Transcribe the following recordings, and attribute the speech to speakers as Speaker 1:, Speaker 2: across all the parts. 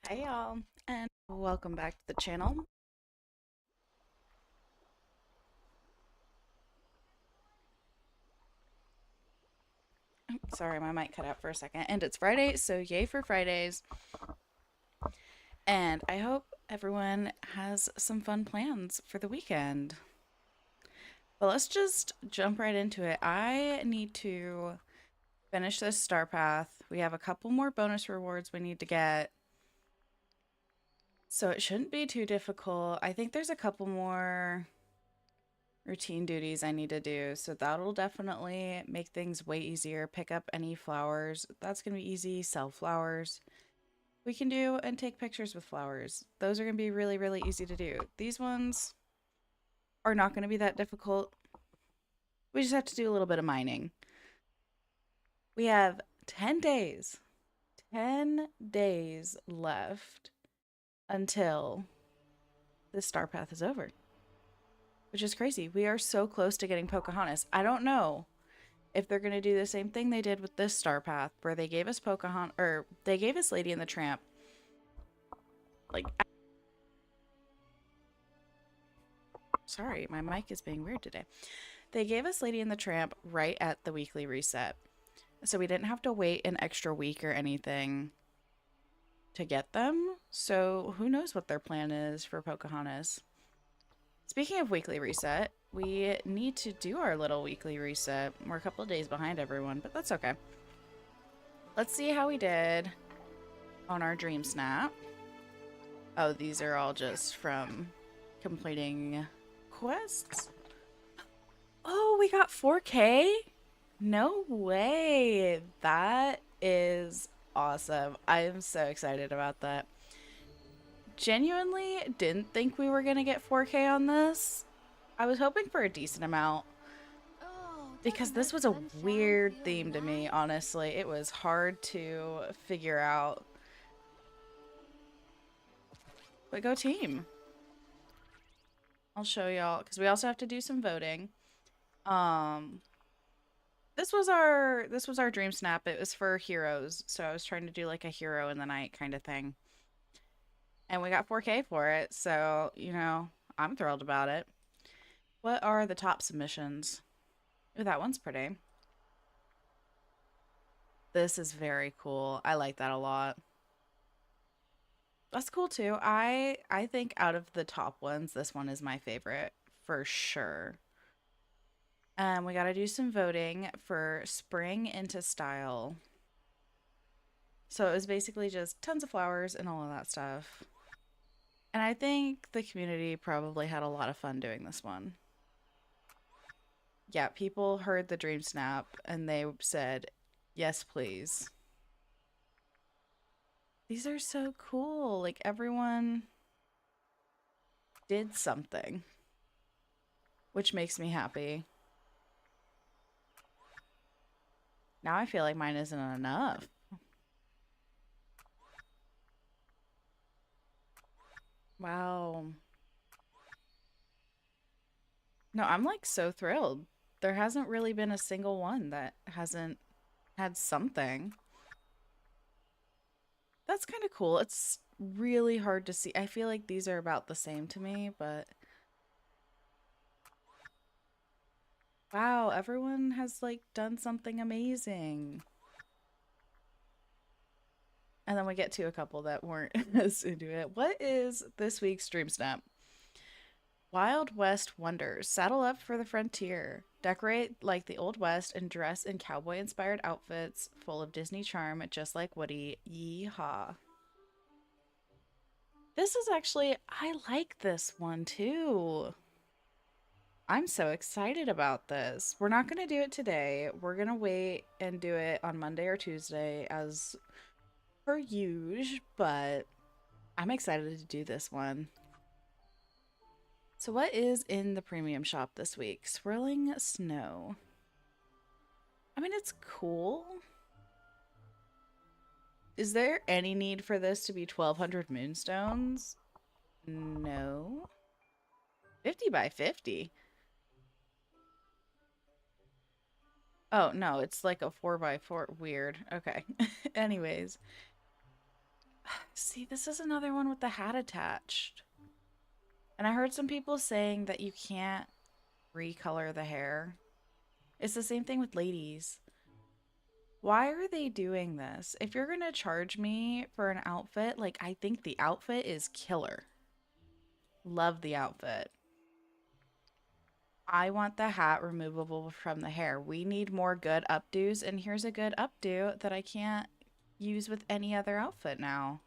Speaker 1: Hi y'all, and welcome back to the channel. Sorry, my mic cut out for a second. And it's Friday, so yay for Fridays. And I hope everyone has some fun plans for the weekend. But let's just jump right into it. I need to finish this star path. We have a couple more bonus rewards we need to get. So it shouldn't be too difficult. I think there's a couple more routine duties I need to do. So that'll definitely make things way easier. Pick up any flowers. That's going to be easy. Sell flowers. We can do and take pictures with flowers. Those are going to be really, really easy to do. These ones are not going to be that difficult. We just have to do a little bit of mining. We have 10 days. 10 days left until the star path is over, which is crazy. We are so close to getting Pocahontas. I don't know if they're going to do the same thing they did with this star path where they gave us Pocahontas, or they gave us Lady and the Tramp. Like, sorry, my mic is being weird today. They gave us Lady and the Tramp right at the weekly reset. So we didn't have to wait an extra week or anything to get them. So who knows what their plan is for Pocahontas. Speaking of weekly reset, we need to do our little weekly reset. We're a couple of days behind everyone, but that's okay. Let's see how we did on our Dream Snap. Oh, these are all just from completing quests. Oh, we got 4K? No way. That is awesome. I am so excited about that. Genuinely didn't think we were going to get 4K on this. I was hoping for a decent amount because this was a weird theme to me, honestly. It was hard to figure out. But go team. I'll show y'all because we also have to do some voting. Um this was our dream snap. It was for heroes. So I was trying to do like a hero in the night kind of thing. And we got 4K for it. So, I'm thrilled about it. What are the top submissions? Ooh, that one's pretty. This is very cool. I like that a lot. That's cool too. I think out of the top ones, this one is my favorite for sure. We got to do some voting for spring into style. So it was basically just tons of flowers and all of that stuff. And I think the community probably had a lot of fun doing this one. Yeah, people heard the dream snap and they said, yes, please. These are so cool. Like everyone did something, which makes me happy. Now I feel like mine isn't enough. Wow. No, I'm like so thrilled. There hasn't really been a single one that hasn't had something. That's kind of cool. It's really hard to see. I feel like these are about the same to me, but wow, everyone has like done something amazing. And then we get to a couple that weren't as into it. What is this week's Dream Snap? Wild West Wonders. Saddle up for the frontier. Decorate like the Old West and dress in cowboy inspired outfits full of Disney charm, just like Woody. Yeehaw. This is actually, I like this one too. I'm so excited about this. We're not going to do it today. We're going to wait and do it on Monday or Tuesday as per usual, but I'm excited to do this one. So what is in the premium shop this week? Swirling Snow. I mean, it's cool. Is there any need for this to be 1,200 moonstones? No. 50 by 50. Oh, no, it's like a 4 by 4. Weird. Okay. Anyways, See, this is another one with the hat attached. And I heard some people saying that you can't recolor the hair. It's the same thing with ladies. Why are they doing this? If you're gonna charge me for an outfit, like, I think the outfit is killer. Love the outfit. I want the hat removable from the hair. We need more good updos, and here's a good updo that I can't use with any other outfit now.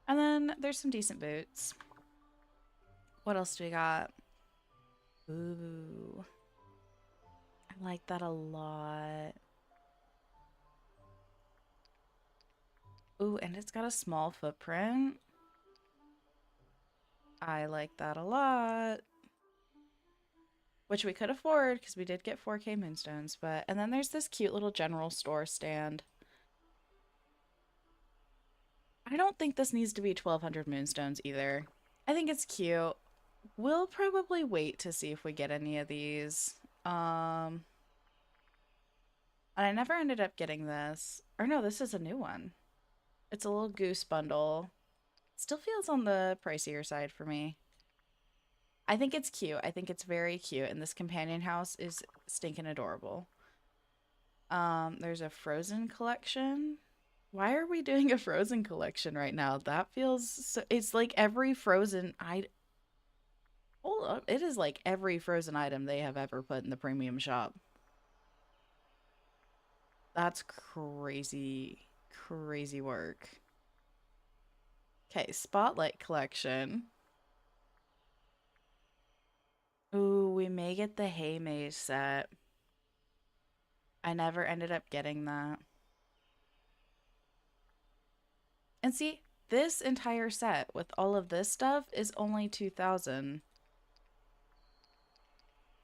Speaker 1: And then there's some decent boots. What else do we got? Ooh. I like that a lot. Ooh, and it's got a small footprint. I like that a lot. Which we could afford because we did get 4K moonstones, but and then there's this cute little general store stand. I don't think this needs to be 1200 moonstones either. I think it's cute. We'll probably wait to see if we get any of these. And I never ended up getting this. Or no, this is a new one. It's a little goose bundle. Still feels on the pricier side for me. I think it's cute. I think it's very cute. And this companion house is stinking adorable. There's a Frozen collection. Why are we doing a Frozen collection right now? That feels so, it's like every Frozen hold up. It is like every Frozen item they have ever put in the premium shop. That's crazy, crazy work. Okay, Spotlight collection. Ooh, we may get the Hay Maze set. I never ended up getting that. And see, this entire set with all of this stuff is only 2,000.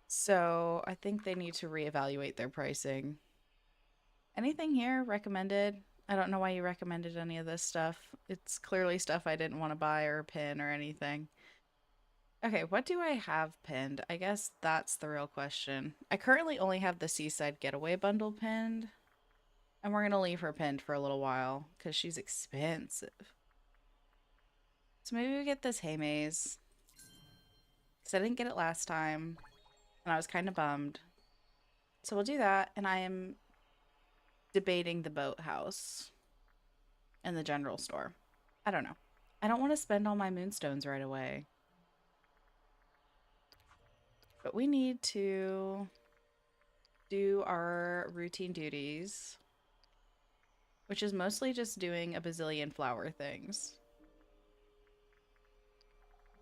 Speaker 1: So I think they need to reevaluate their pricing. Anything here recommended? I don't know why you recommended any of this stuff. It's clearly stuff I didn't want to buy or pin or anything. Okay, what do I have pinned? I guess that's the real question. I currently only have the Seaside Getaway bundle pinned. And we're going to leave her pinned for a little while because she's expensive. So maybe we get this Hay Maze. Because I didn't get it last time. And I was kind of bummed. So we'll do that. And I am debating the boathouse and the general store. I don't know. I don't want to spend all my moonstones right away. But we need to do our routine duties, which is mostly just doing a bazillion flower things.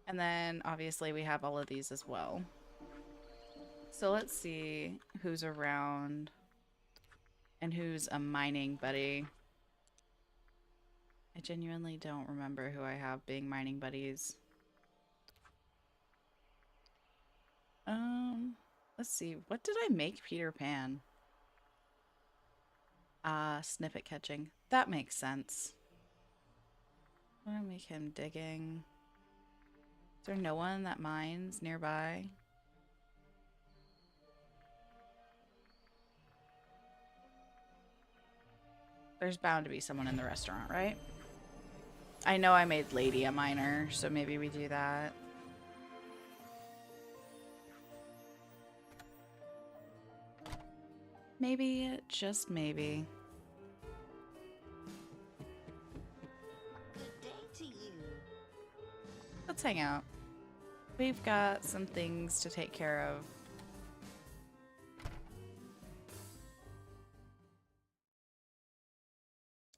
Speaker 1: And then obviously we have all of these as well. So let's see who's around and who's a mining buddy. I genuinely don't remember who I have being mining buddies. Let's see. What did I make Peter Pan? Snippet catching. That makes sense. I'm gonna make him digging. Is there no one that mines nearby? There's bound to be someone in the restaurant, right? I know I made Lady a miner, so maybe we do that. Maybe, just maybe.
Speaker 2: Good day to you.
Speaker 1: Let's hang out. We've got some things to take care of.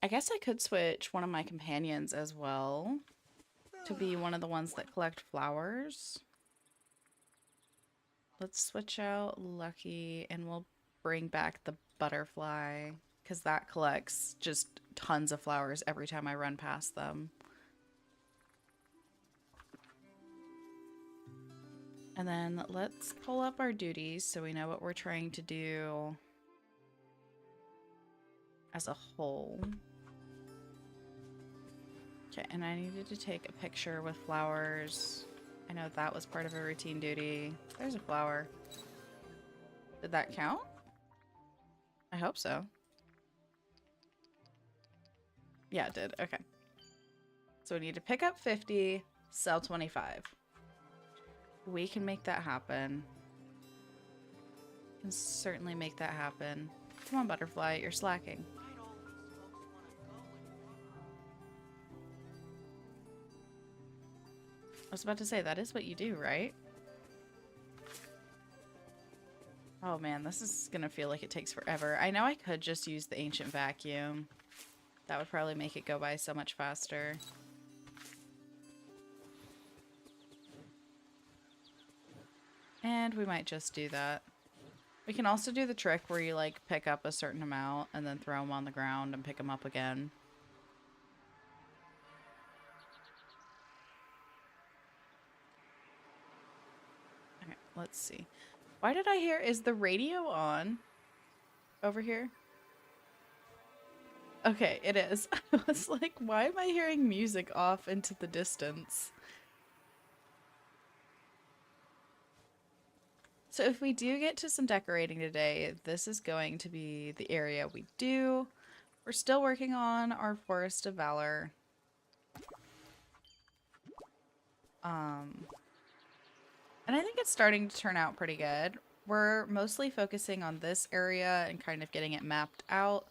Speaker 1: I guess I could switch one of my companions as well to be one of the ones that collect flowers. Let's switch out Lucky and we'll bring back the butterfly because that collects just tons of flowers every time I run past them. And then let's pull up our duties so we know what we're trying to do as a whole. Okay, and I needed to take a picture with flowers. I know that was part of a routine duty. There's a flower. Did that count? I hope so. Yeah, it did. Okay. So we need to pick up 50, sell 25. We can make that happen. Can certainly make that happen. Come on, butterfly, you're slacking. I was about to say, that is what you do, right? Oh man, this is gonna feel like it takes forever. I know I could just use the ancient vacuum. That would probably make it go by so much faster. And we might just do that. We can also do the trick where you like pick up a certain amount and then throw them on the ground and pick them up again. Okay, let's see. Why did I hear, is the radio on over here? Okay, it is. I was like, why am I hearing music off into the distance? So if we do get to some decorating today, this is going to be the area we do. We're still working on our Forest of Valor. And I think it's starting to turn out pretty good. We're mostly focusing on this area and kind of getting it mapped out.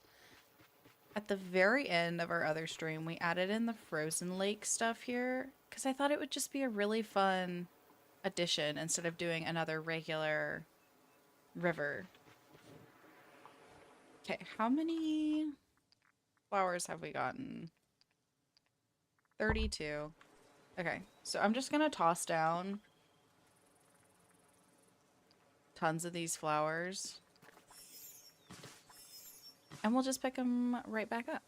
Speaker 1: At the very end of our other stream, we added in the Frozen Lake stuff here because I thought it would just be a really fun addition instead of doing another regular river. Okay, how many flowers have we gotten? 32. Okay, so I'm just gonna toss down tons of these flowers. And we'll just pick them right back up.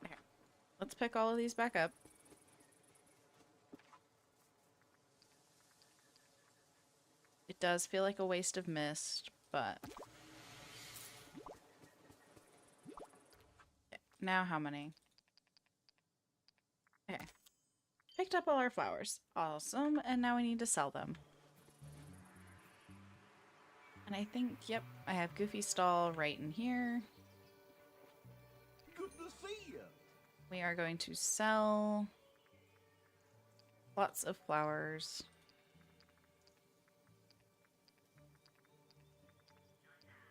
Speaker 1: Okay, let's pick all of these back up. It does feel like a waste of mist, but... Okay, now how many? Okay. Picked up all our flowers. Awesome. And now we need to sell them. And I think, yep, I have Goofy Stall right in here.
Speaker 2: Good to see you.
Speaker 1: We are going to sell lots of flowers.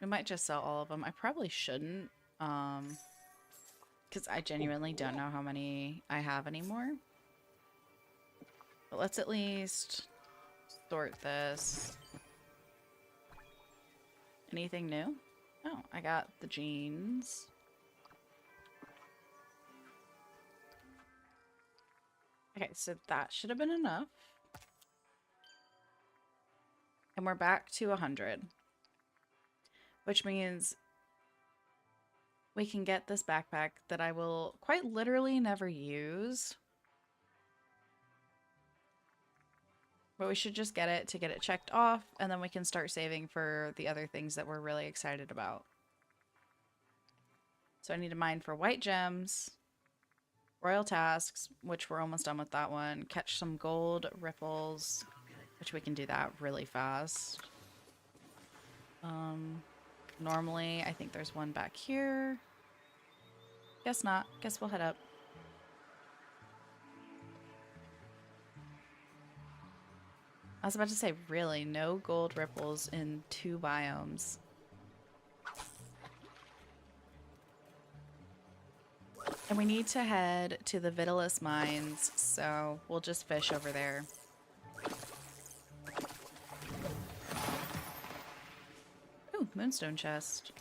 Speaker 1: We might just sell all of them. I probably shouldn't, because I genuinely don't know how many I have anymore. But let's at least sort this. Anything new? Oh, I got the jeans. Okay, so that should have been enough. And we're back to 100. Which means we can get this backpack that I will quite literally never use. But we should just get it to get it checked off, and then we can start saving for the other things that we're really excited about. So I need to mine for white gems, royal tasks, which we're almost done with that one, catch some gold ripples, which we can do that really fast. Normally, I think there's one back here. Guess not. Guess we'll head up. I was about to say, really, no gold ripples in 2 biomes. And we need to head to the Vitalis mines, so we'll just fish over there. Ooh, moonstone chest.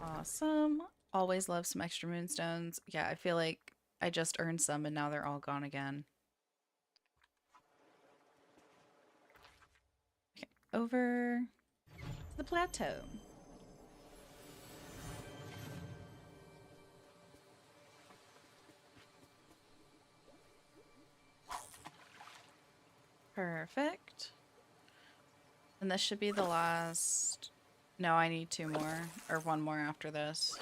Speaker 1: Awesome. Always love some extra moonstones. Yeah, I feel like I just earned some and now they're all gone again. Okay, over to the plateau. Perfect. And this should be the last... No, I need 2 more. Or 1 more after this.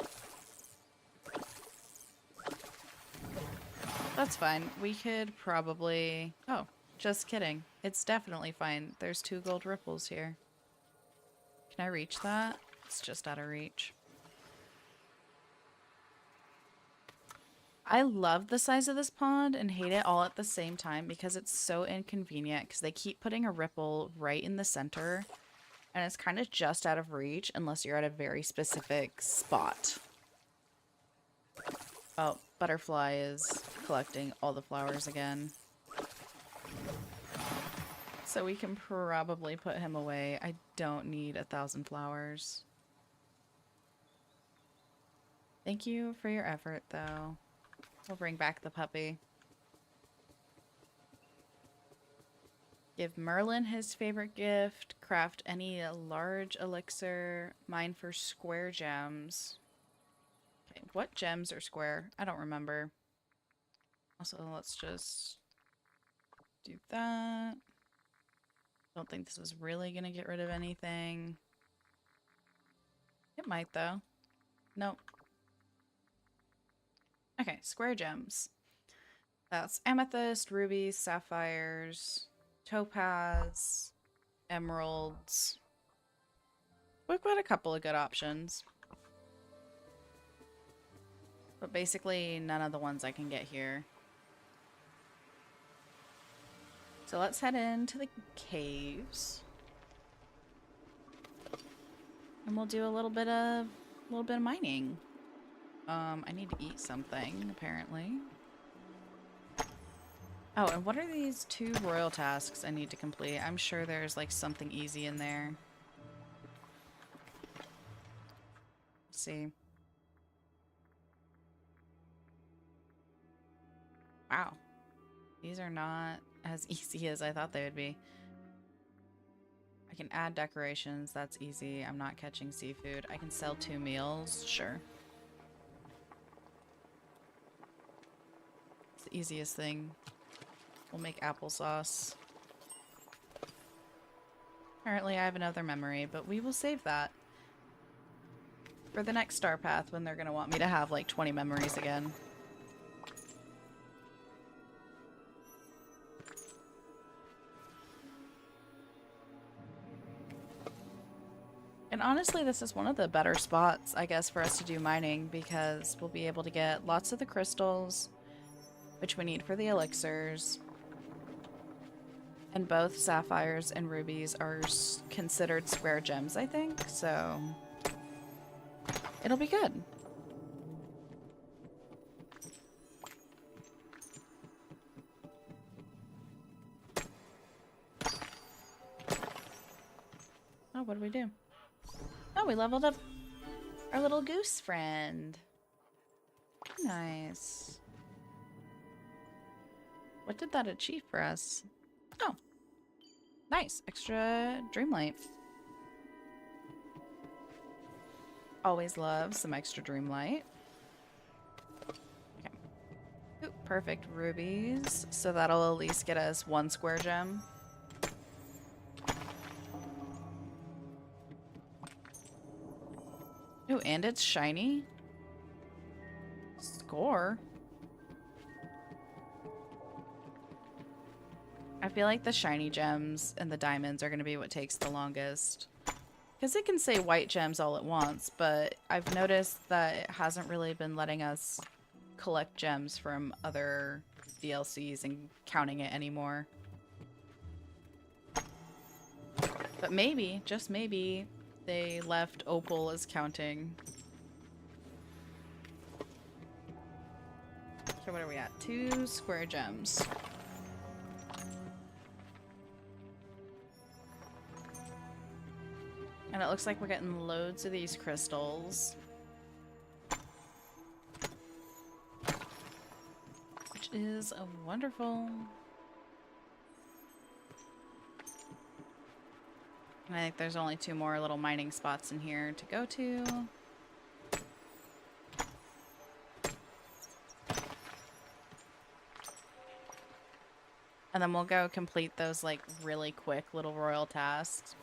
Speaker 1: That's fine. We could probably... Oh, just kidding. It's definitely fine. There's 2 gold ripples here. Can I reach that? It's just out of reach. I love the size of this pond and hate it all at the same time because it's so inconvenient because they keep putting a ripple right in the center and it's kind of just out of reach unless you're at a very specific spot. Oh, Butterfly is collecting all the flowers again. So we can probably put him away. I don't need 1,000 flowers. Thank you for your effort, though. We'll bring back the puppy. Give Merlin his favorite gift. Craft any large elixir. Mine for square gems. Okay, what gems are square? I don't remember. Also, let's just do that. Don't think this is really gonna get rid of anything. It might, though. Nope. Okay, square gems. That's amethyst, rubies, sapphires, topaz, emeralds. We've got a couple of good options. But basically none of the ones I can get here. So let's head into the caves. And we'll do a little bit of mining. I need to eat something, apparently. Oh, and what are these 2 royal tasks I need to complete? I'm sure there's like something easy in there. Let's see. Wow. These are not as easy as I thought they would be. I can add decorations. That's easy. I'm not catching seafood. I can sell 2 meals. Sure. It's the easiest thing. We'll make applesauce. Apparently I have another memory, but we will save that for the next star path when they're going to want me to have like 20 memories again. And honestly, this is one of the better spots, I guess, for us to do mining because we'll be able to get lots of the crystals, which we need for the elixirs. And both sapphires and rubies are considered square gems, I think, so it'll be good. Oh, what did we do? Oh, we leveled up our little goose friend. Nice. What did that achieve for us? Oh, nice. Extra Dreamlight. Always love some extra Dreamlight. Okay. Ooh, perfect rubies. So that'll at least get us 1 square gem. Ooh, and it's shiny. Score. I feel like the shiny gems and the diamonds are going to be what takes the longest. Because it can say white gems all at once, but I've noticed that it hasn't really been letting us collect gems from other DLCs and counting it anymore. But maybe, just maybe, they left opal as counting. So what are we at? 2 square gems. And it looks like we're getting loads of these crystals. Which is wonderful. And I think there's only 2 more little mining spots in here to go to. And then we'll go complete those like really quick little royal tasks.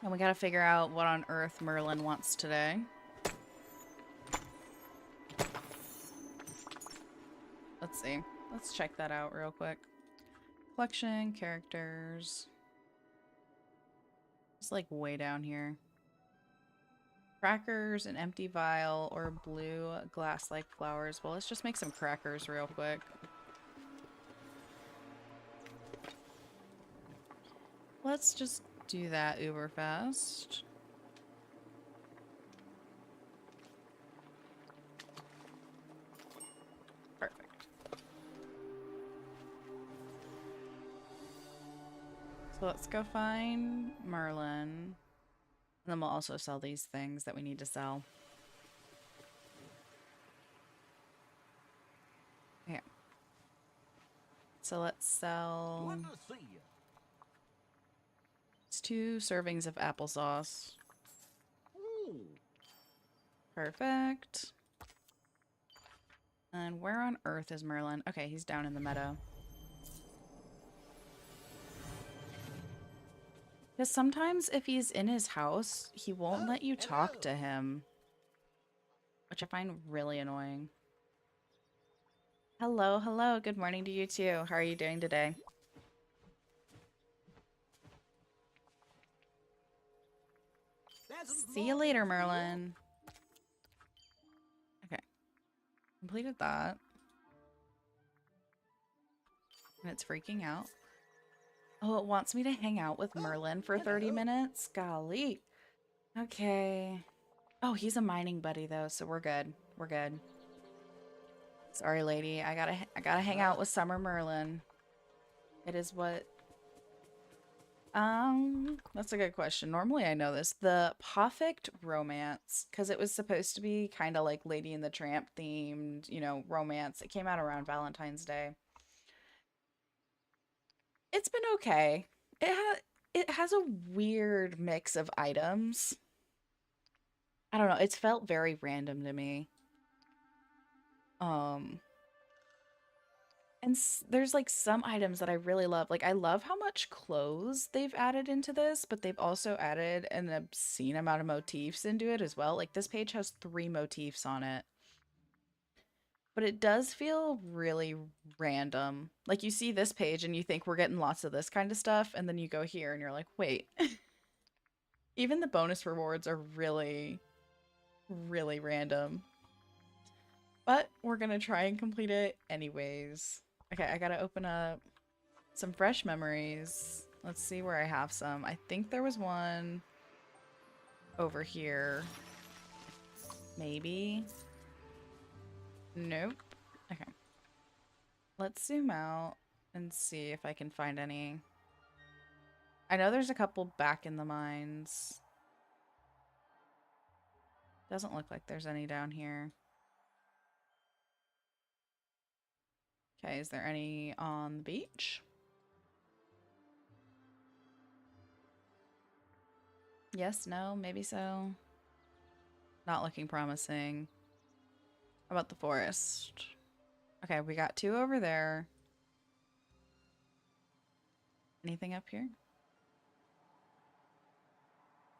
Speaker 1: And we gotta figure out what on earth Merlin wants today. Let's see. Let's check that out real quick. Collection, characters. It's like way down here. Crackers, an empty vial, or blue glass-like flowers. Well, let's just make some crackers real quick. Let's just do that uber fast. Perfect. So let's go find Merlin. And then we'll also sell these things that we need to sell. Okay. So let's sell... It's 2 servings of applesauce. Perfect. And where on earth is Merlin? Okay, he's down in the meadow. Because sometimes if he's in his house, he won't let you talk to him. Which I find really annoying. Hello, hello. Good morning to you too. How are you doing today? See you later, Merlin. Okay. Completed that. And it's freaking out. Oh, it wants me to hang out with Merlin for 30 minutes? Golly. Okay. Oh, he's a mining buddy though, so we're good. We're good. Sorry, lady. I gotta hang out with Summer Merlin. It is what... That's a good question. Normally I know this. The Perfect Romance, because it was supposed to be kind of like Lady and the Tramp themed, you know, romance. It came out around Valentine's Day. It's been okay. It has a weird mix of items. I don't know. It's felt very random to me. And there's like some items that I really love. Like I love how much clothes they've added into this, but they've also added an obscene amount of motifs into it as well. Like this page has 3 motifs on it. But it does feel really random. Like you see this page and you think we're getting lots of this kind of stuff, and then you go here and you're like, wait. Even the bonus rewards are really, really random. But we're gonna try and complete it anyways. Okay, I gotta open up some fresh memories. Let's see where I have some. I think there was one over here. Maybe. Nope. Okay. Let's zoom out and see if I can find any. I know there's a couple back in the mines. Doesn't look like there's any down here. Okay, is there any on the beach? Yes, no, maybe so. Not looking promising. How about the forest? Okay, we got 2 over there. Anything up here?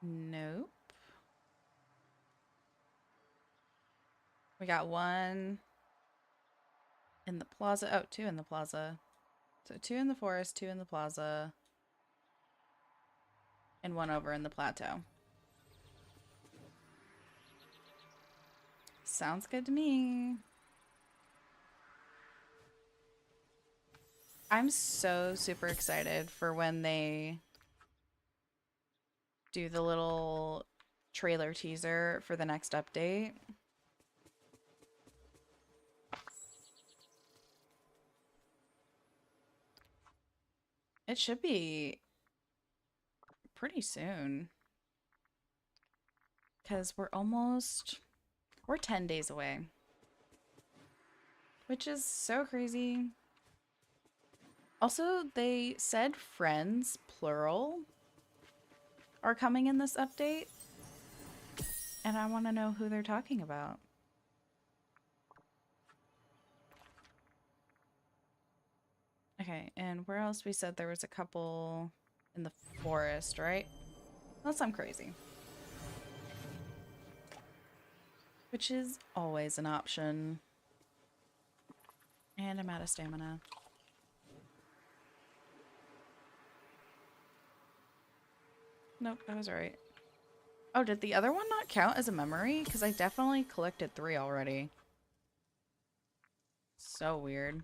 Speaker 1: Nope. We got 1 in the plaza. Oh, 2 in the plaza. So 2 in the forest, 2 in the plaza, and 1 over in the plateau. Sounds good to me. I'm so super excited for when they do the little trailer teaser for the next update. It should be pretty soon. Because we're 10 days away. Which is so crazy. Also, they said friends, plural, are coming in this update. And I want to know who they're talking about. Okay, and where else? We said there was a couple in the forest, right? Unless I'm crazy. Which is always an option. And I'm out of stamina. Nope, I was right. Oh, did the other one not count as a memory? Because I definitely collected 3 already. So weird.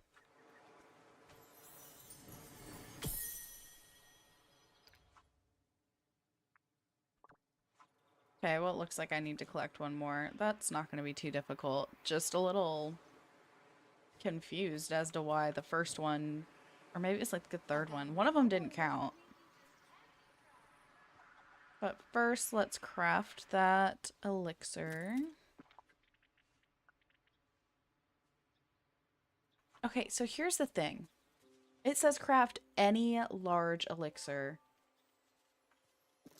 Speaker 1: Okay, well, it looks like I need to collect 1 more. That's not going to be too difficult. Just a little confused as to why the first one, or maybe it's like the third one of them didn't count. But first, let's craft that elixir. Okay, so here's the thing. It says craft any large elixir.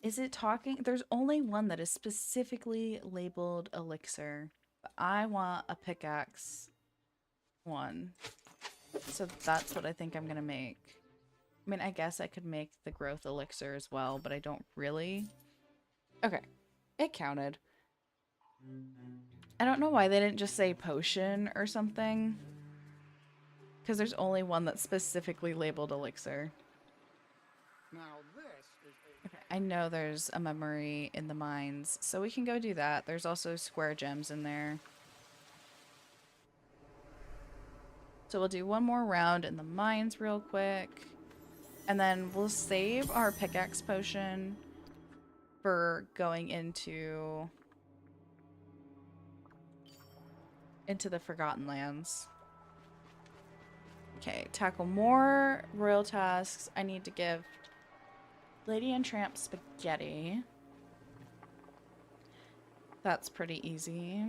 Speaker 1: Is it talking? There's only one that is specifically labeled elixir. But I want a pickaxe one. So that's what I think I'm gonna make. I mean, I guess I could make the growth elixir as well, but I don't really. Okay, it counted. I don't know why they didn't just say potion or something. Because there's only one that's specifically labeled elixir.
Speaker 2: Now this is
Speaker 1: Okay, I know there's a memory in the mines, so we can go do that. There's also square gems in there. So we'll do 1 more round in the mines real quick. And then we'll save our pickaxe potion for going into the Forgotten Lands. Okay, tackle more royal tasks. I need to give Lady and Tramp spaghetti. That's pretty easy.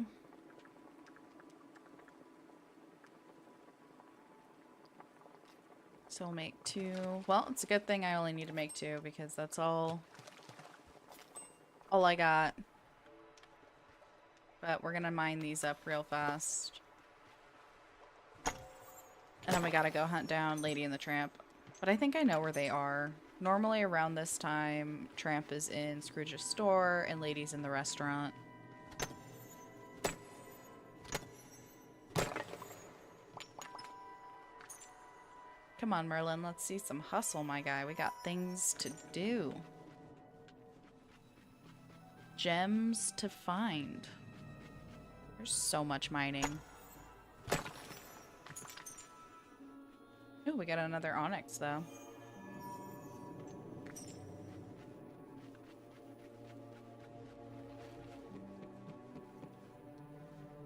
Speaker 1: So we'll make 2. Well, it's a good thing I only need to make 2 because that's all I got. But we're gonna mine these up real fast. And then we gotta go hunt down Lady and the Tramp. But I think I know where they are. Normally around this time, Tramp is in Scrooge's store and Lady's in the restaurant. Come on, Merlin, let's see some hustle, my guy. We got things to do. Gems to find. There's so much mining. Ooh, we got another onyx, though.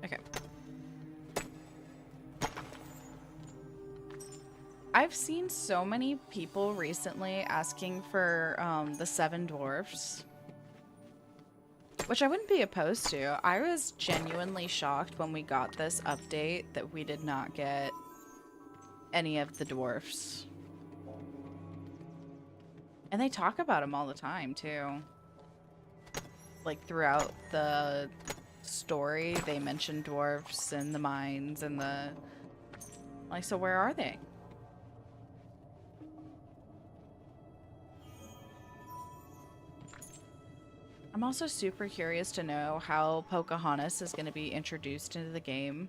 Speaker 1: Okay. I've seen so many people recently asking for the 7 dwarfs. Which I wouldn't be opposed to. I was genuinely shocked when we got this update that we did not get any of the dwarfs. And they talk about them all the time, too. Like, throughout the story, they mention dwarfs and the mines and the... Like, so where are they? I'm also super curious to know how Pocahontas is going to be introduced into the game.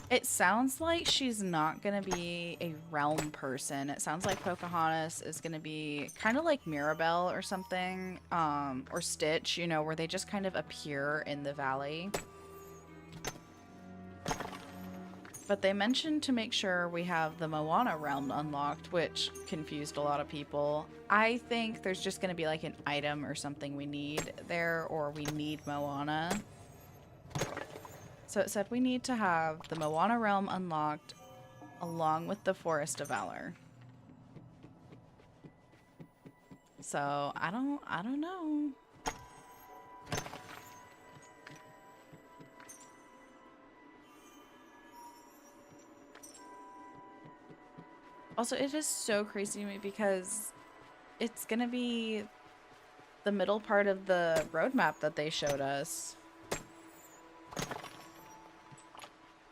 Speaker 1: It sounds like she's not going to be a realm person. It sounds like Pocahontas is going to be kind of like Mirabelle or something, or Stitch, you know, where they just kind of appear in the valley. But they mentioned to make sure we have the Moana realm unlocked, which confused a lot of people. I think there's just going to be like an item or something we need there, or we need Moana. So it said we need to have the Moana realm unlocked along with the Forest of Valor. So I don't know. Also, it is so crazy to me because it's gonna be the middle part of the roadmap that they showed us.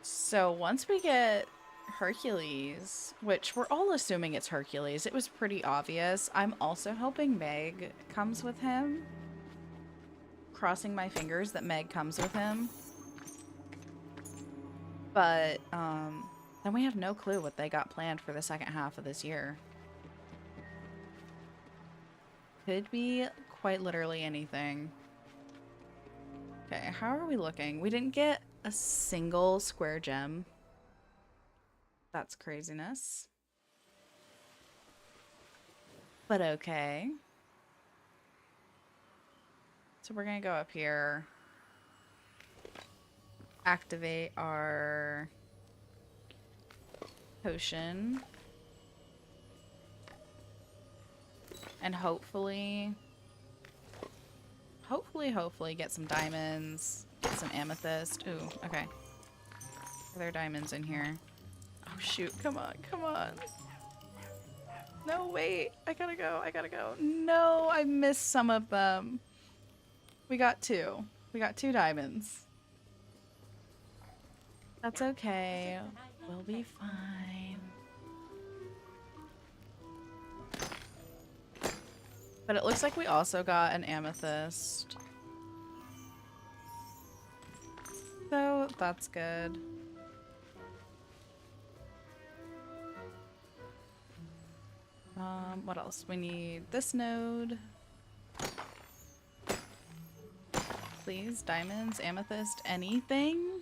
Speaker 1: So once we get Hercules, which we're all assuming it's Hercules, it was pretty obvious. I'm also hoping Meg comes with him. Crossing my fingers that Meg comes with him. But, then we have no clue what they got planned for the second half of this year. Could be quite literally anything. Okay, how are we looking? We didn't get a single square gem. That's craziness. But okay. So we're gonna go up here. Activate our potion. And hopefully get some diamonds. Get some amethyst. Ooh, okay. Are there diamonds in here? Oh shoot, come on, come on. No, wait. I gotta go, I gotta go. No, I missed some of them. We got two. We got 2 diamonds. That's okay. We'll be fine. But it looks like we also got an amethyst. So that's good. What else? We need this node. Please, diamonds, amethyst, anything?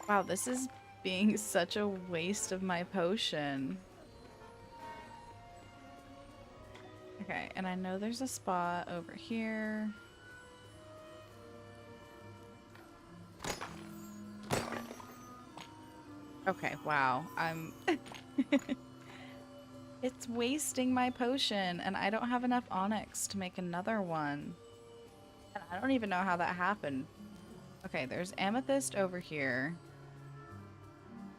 Speaker 1: Wow, this is being such a waste of my potion. Okay, and I know there's a spot over here. Okay, wow. It's wasting my potion, and I don't have enough onyx to make another one. And I don't even know how that happened. Okay, there's amethyst over here.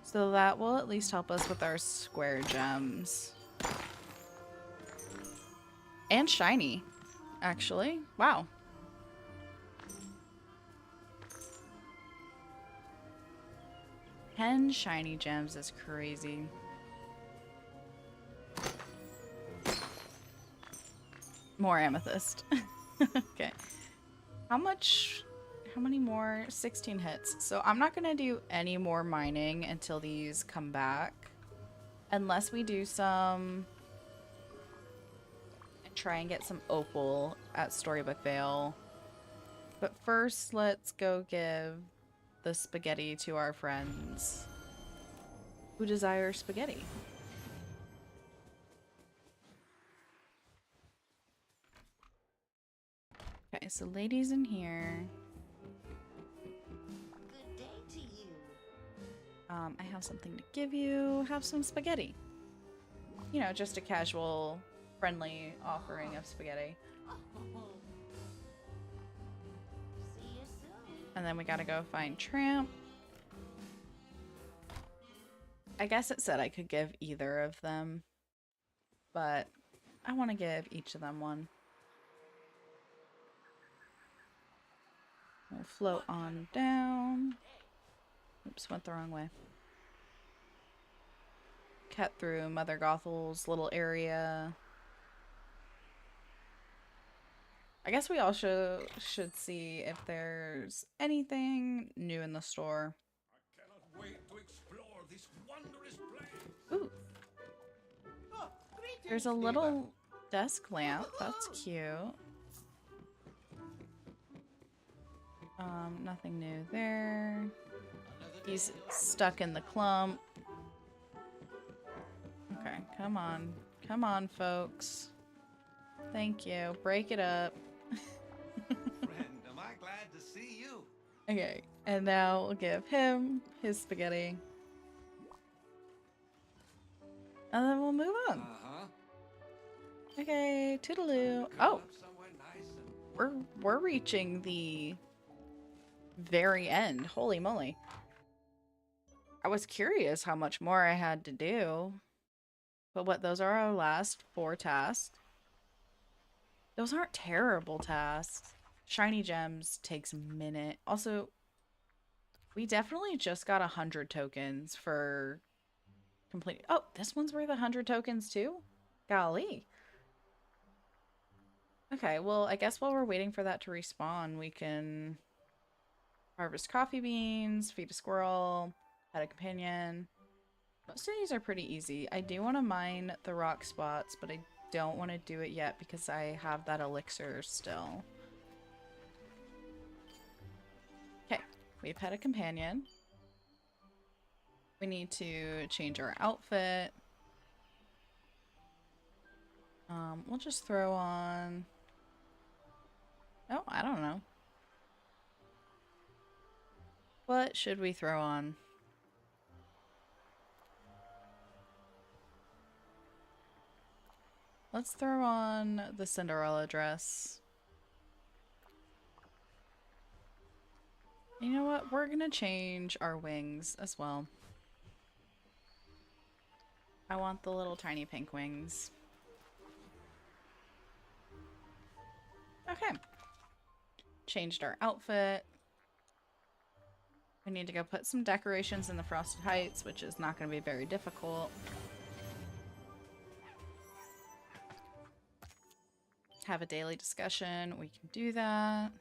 Speaker 1: So that will at least help us with our square gems. And shiny, actually. Wow. Ten shiny gems is crazy. More amethyst. Okay. How many more? 16 hits. So I'm not gonna do any more mining until these come back. Unless we do some and try and get some opal at Storybook Vale. But first, let's go give the spaghetti to our friends who desire spaghetti. Okay, so ladies in here.
Speaker 3: Good day to you.
Speaker 1: I have something to give you. Have some spaghetti. You know, just a casual, friendly offering of spaghetti.
Speaker 3: See you soon.
Speaker 1: And then we gotta go find Tramp. I guess it said I could give either of them, but I want to give each of them one. We'll float on down. Oops, went the wrong way. Cut through Mother Gothel's little area. I guess we also should see if there's anything new in the store.
Speaker 4: I cannot wait to explore this wondrous place.
Speaker 1: Ooh,
Speaker 2: Oh, greetings,
Speaker 1: there's a
Speaker 2: neighbor.
Speaker 1: little desk lamp. That's cute. Nothing new there. He's stuck in the clump. Okay, come on. Come on, folks. Thank you. Break it up.
Speaker 4: Friend, am I glad to see you?
Speaker 1: Okay, and now we'll give him his spaghetti. And then we'll move on.
Speaker 4: Uh-huh.
Speaker 1: Okay, toodaloo.
Speaker 4: Come
Speaker 1: Oh,
Speaker 4: up somewhere nice and
Speaker 1: we're reaching the very end. Holy moly. I was curious how much more I had to do. But what, those are our last 4 tasks? Those aren't terrible tasks. Shiny gems takes a minute. Also, we definitely just got 100 tokens for complete. Oh, this one's worth 100 tokens too? Golly. Okay, well, I guess while we're waiting for that to respawn, we can harvest coffee beans, feed a squirrel, pet a companion. Most of these are pretty easy. I do want to mine the rock spots, but I don't want to do it yet because I have that elixir still. Okay, we've had a companion. We need to change our outfit. We'll just throw on... Oh, I don't know. What should we throw on? Let's throw on the Cinderella dress. You know what? We're gonna change our wings as well. I want the little tiny pink wings. Okay. Changed our outfit. We need to go put some decorations in the Frosted Heights, which is not going to be very difficult. Have a daily discussion. We can do that.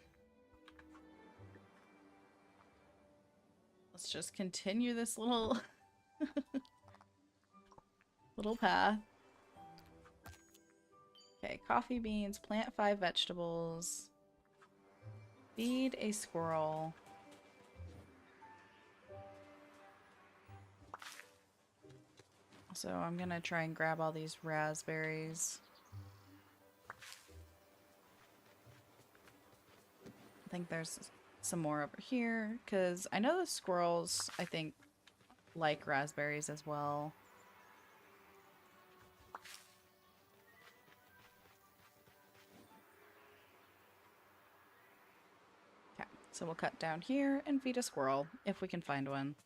Speaker 1: Let's just continue this little little path. Okay, coffee beans, plant 5 vegetables, feed a squirrel. So I'm gonna try and grab all these raspberries. I think there's some more over here, because I know the squirrels, I think, like raspberries as well. Okay, so we'll cut down here and feed a squirrel, if we can find one.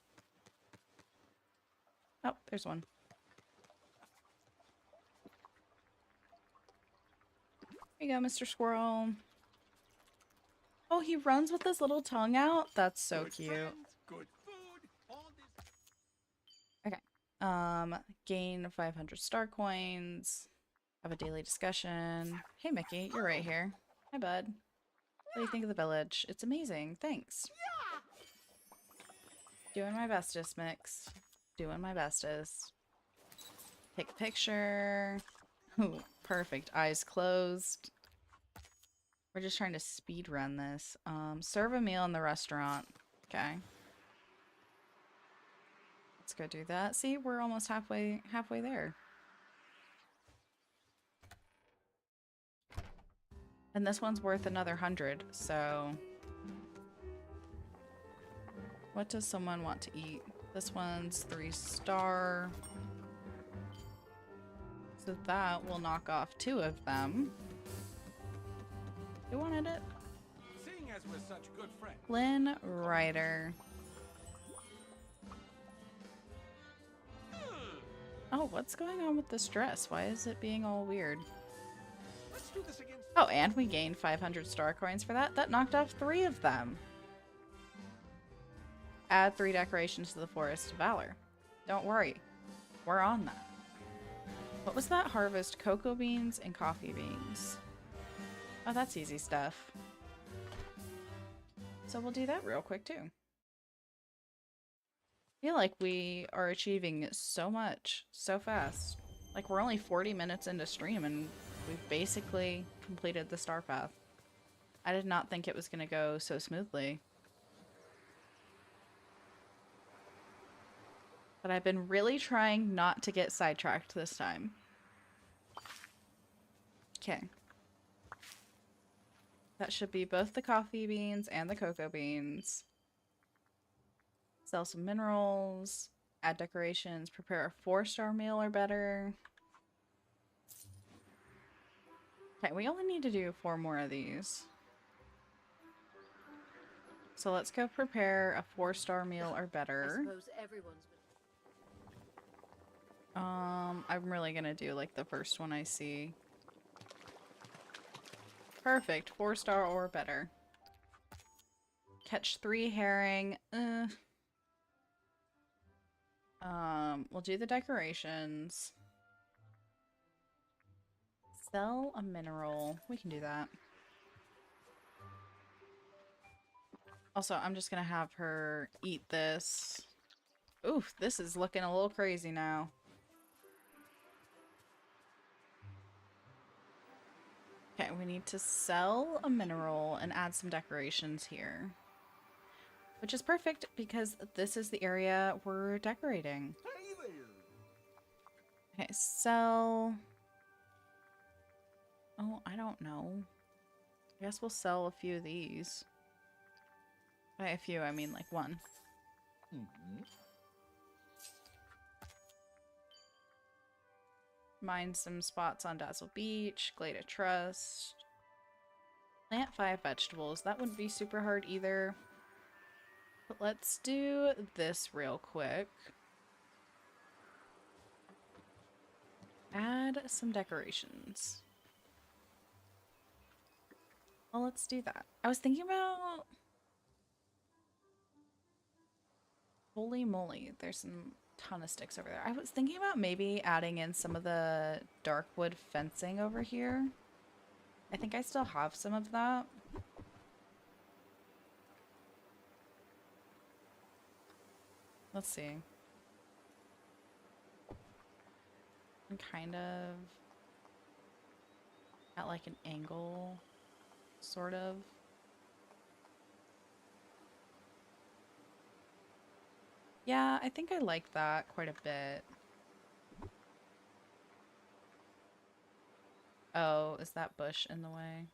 Speaker 1: Oh, there's one. Here you go, Mr. Squirrel. Oh, he runs with his little tongue out? That's so cute.
Speaker 4: Friends, good food, all this.
Speaker 1: Okay. Gain 500 star coins. Have a daily discussion. Hey, Mickey, you're right here. Hi, bud. What do you think of the village? It's amazing. Thanks. Doing my bestest, Mix. Doing my bestest. Take a picture. Ooh, perfect. Eyes closed. We're just trying to speed run this. Serve a meal in the restaurant. Okay. Let's go do that. See, we're almost halfway there. And this one's worth another 100, so... What does someone want to eat? This one's 3-star. So that will knock off 2 of them. Who wanted it?
Speaker 4: Seeing as we're such good friends.
Speaker 1: Lynn Ryder. Oh, what's going on with this dress? Why is it being all weird?
Speaker 4: Let's do this again.
Speaker 1: Oh, and we gained 500 star coins for that. That knocked off 3 of them. Add 3 decorations to the Forest of Valor. Don't worry. We're on that. What was that? Harvest cocoa beans and coffee beans. Oh, that's easy stuff. So we'll do that real quick too. I feel like we are achieving so much so fast. Like we're only 40 minutes into stream and we've basically completed the star path. I did not think it was going to go so smoothly. But I've been really trying not to get sidetracked this time. Okay. That should be both the coffee beans and the cocoa beans. Sell some minerals. Add decorations. Prepare a 4-star meal or better. Okay, we only need to do 4 more of these. So let's go prepare a 4-star meal or better.
Speaker 5: I suppose everyone's been...
Speaker 1: I'm really gonna do like the first one I see. Perfect. 4-star or better. Catch 3 herring. We'll do the decorations. Sell a mineral. We can do that. Also, I'm just gonna have her eat this. Oof, this is looking a little crazy now. Okay, we need to sell a mineral and add some decorations here. Which is perfect because this is the area we're decorating.
Speaker 2: Hey there.
Speaker 1: Okay, sell... Oh, I don't know. I guess we'll sell a few of these. By a few, I mean like one. Mine some spots on Dazzle Beach, Glade of Trust. Plant 5 vegetables. That wouldn't be super hard either. But let's do this real quick. Add some decorations. Well, let's do that. I was thinking about... Holy moly, there's some ton of sticks over there. I was thinking about maybe adding in some of the dark wood fencing over here. I think I still have some of that. Let's see. I'm kind of at like an angle, sort of. Yeah, I think I like that quite a bit. Oh, is that bush in the way?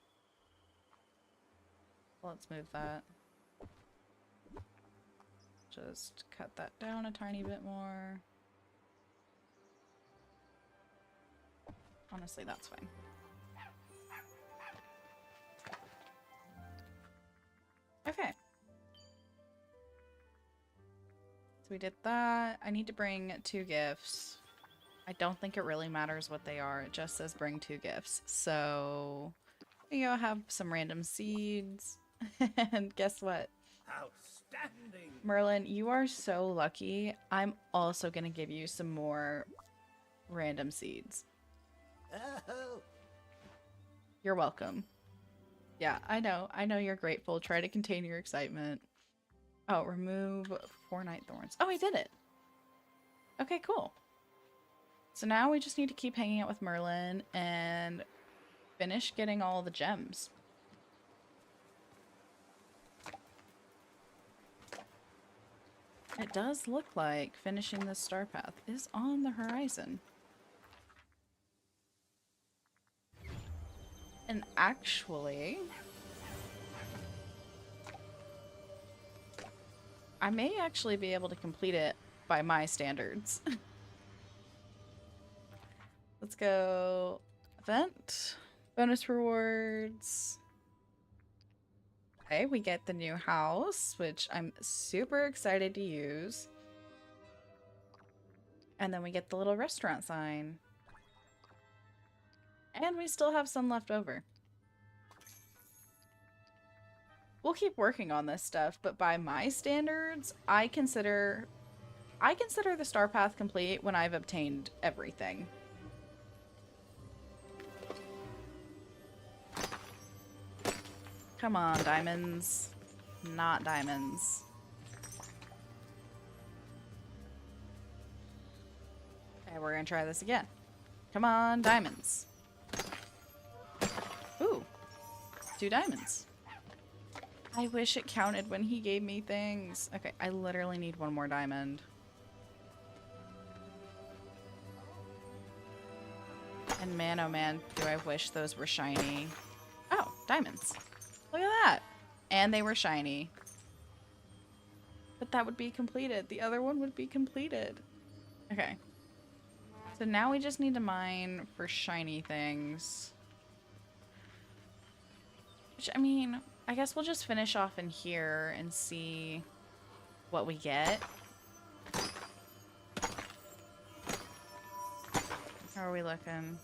Speaker 1: Well, let's move that. Just cut that down a tiny bit more. Honestly, that's fine. Okay. So we did that. I need to bring 2 gifts. I don't think it really matters what they are. It just says bring 2 gifts. So you go have some random seeds. And guess what?
Speaker 2: Outstanding.
Speaker 1: Merlin, you are so lucky. I'm also going to give you some more random seeds.
Speaker 2: Oh.
Speaker 1: You're welcome. Yeah, I know. I know you're grateful. Try to contain your excitement. Oh, remove 4 night thorns. Oh, I did it. Okay, cool. So now we just need to keep hanging out with Merlin and finish getting all the gems. It does look like finishing this star path is on the horizon. And actually, I may actually be able to complete it by my standards. Let's go event, bonus rewards. Okay, we get the new house, which I'm super excited to use. And then we get the little restaurant sign. And we still have some left over. We'll keep working on this stuff, but by my standards, I consider the star path complete when I've obtained everything. Come on, diamonds. Not diamonds. Okay, we're gonna try this again. Come on, diamonds. Ooh, 2 diamonds. I wish it counted when he gave me things. Okay, I literally need 1 more diamond. And man, oh man, do I wish those were shiny. Oh, diamonds. Look at that. And they were shiny. But that would be completed. The other one would be completed. Okay. So now we just need to mine for shiny things. Which, I mean, I guess we'll just finish off in here and see what we get. How are we looking?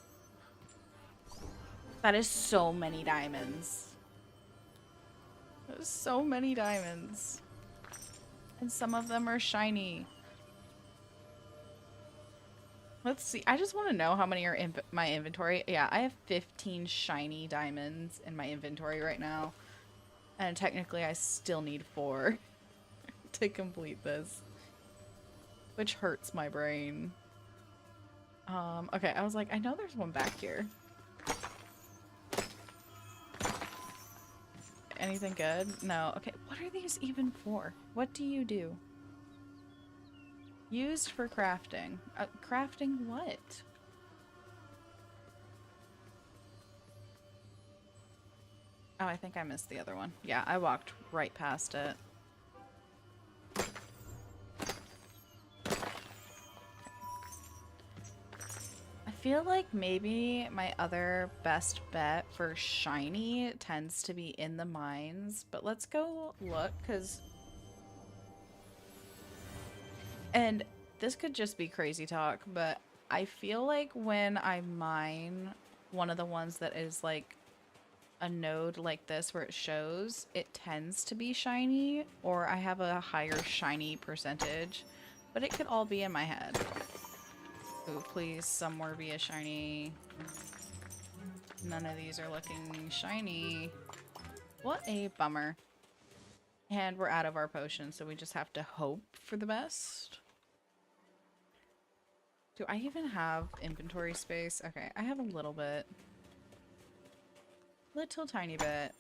Speaker 1: That is so many diamonds. There's so many diamonds. And some of them are shiny. Let's see. I just want to know how many are in my inventory. Yeah, I have 15 shiny diamonds in my inventory right now. And technically I still need 4 to complete this. Which hurts my brain. Okay, I was like, I know there's one back here. Anything good? No. Okay, what are these even for? What do you do? Used for crafting. Crafting what? Oh, I think I missed the other one. Yeah, I walked right past it. I feel like maybe my other best bet for shiny tends to be in the mines, but let's go look, because... And this could just be crazy talk, but I feel like when I mine one of the ones that is like a node like this where it shows, it tends to be shiny, or I have a higher shiny percentage, but it could all be in my head. Ooh, please somewhere be a shiny. None of these are looking shiny. What a bummer. And we're out of our potion, so we just have to hope for the best. Do I even have inventory space? Okay, I have a little bit. Little tiny bit.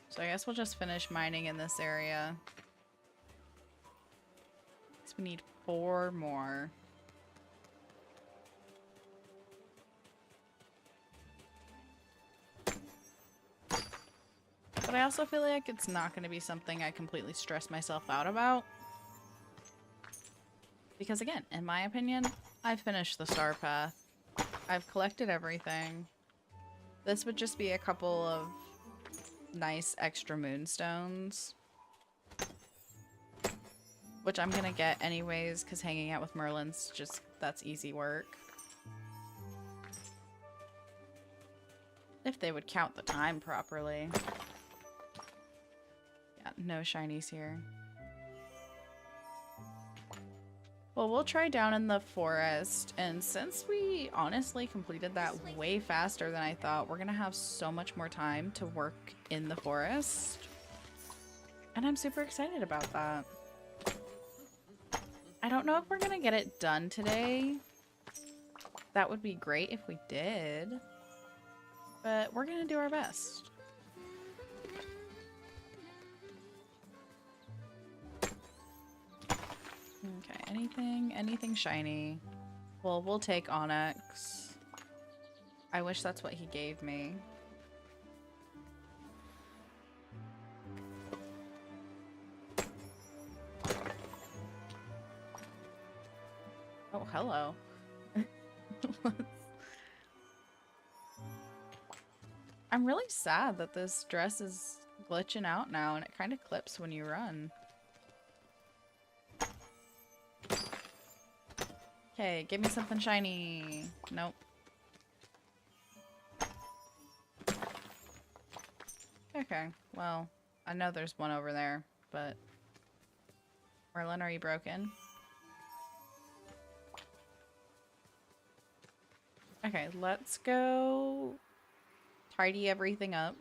Speaker 1: So I guess we'll just finish mining in this area. So we need 4 more. But I also feel like it's not going to be something I completely stress myself out about. Because again, in my opinion, I've finished the star path. I've collected everything. This would just be a couple of nice extra moonstones. Which I'm gonna get anyways, because hanging out with Merlin's just, that's easy work. If they would count the time properly. Yeah, no shinies here. Well, we'll try down in the forest, and since we honestly completed that way faster than I thought, we're gonna have so much more time to work in the forest. And I'm super excited about that. I don't know if we're gonna get it done today. That would be great if we did. But we're gonna do our best. Okay, anything shiny. Well, we'll take Onyx. I wish that's what he gave me. Oh, hello. I'm really sad that this dress is glitching out now, and it kind of clips when you run. Okay, give me something shiny. Nope. Okay, well, I know there's one over there, but... Merlin, are you broken? Okay, let's go tidy everything up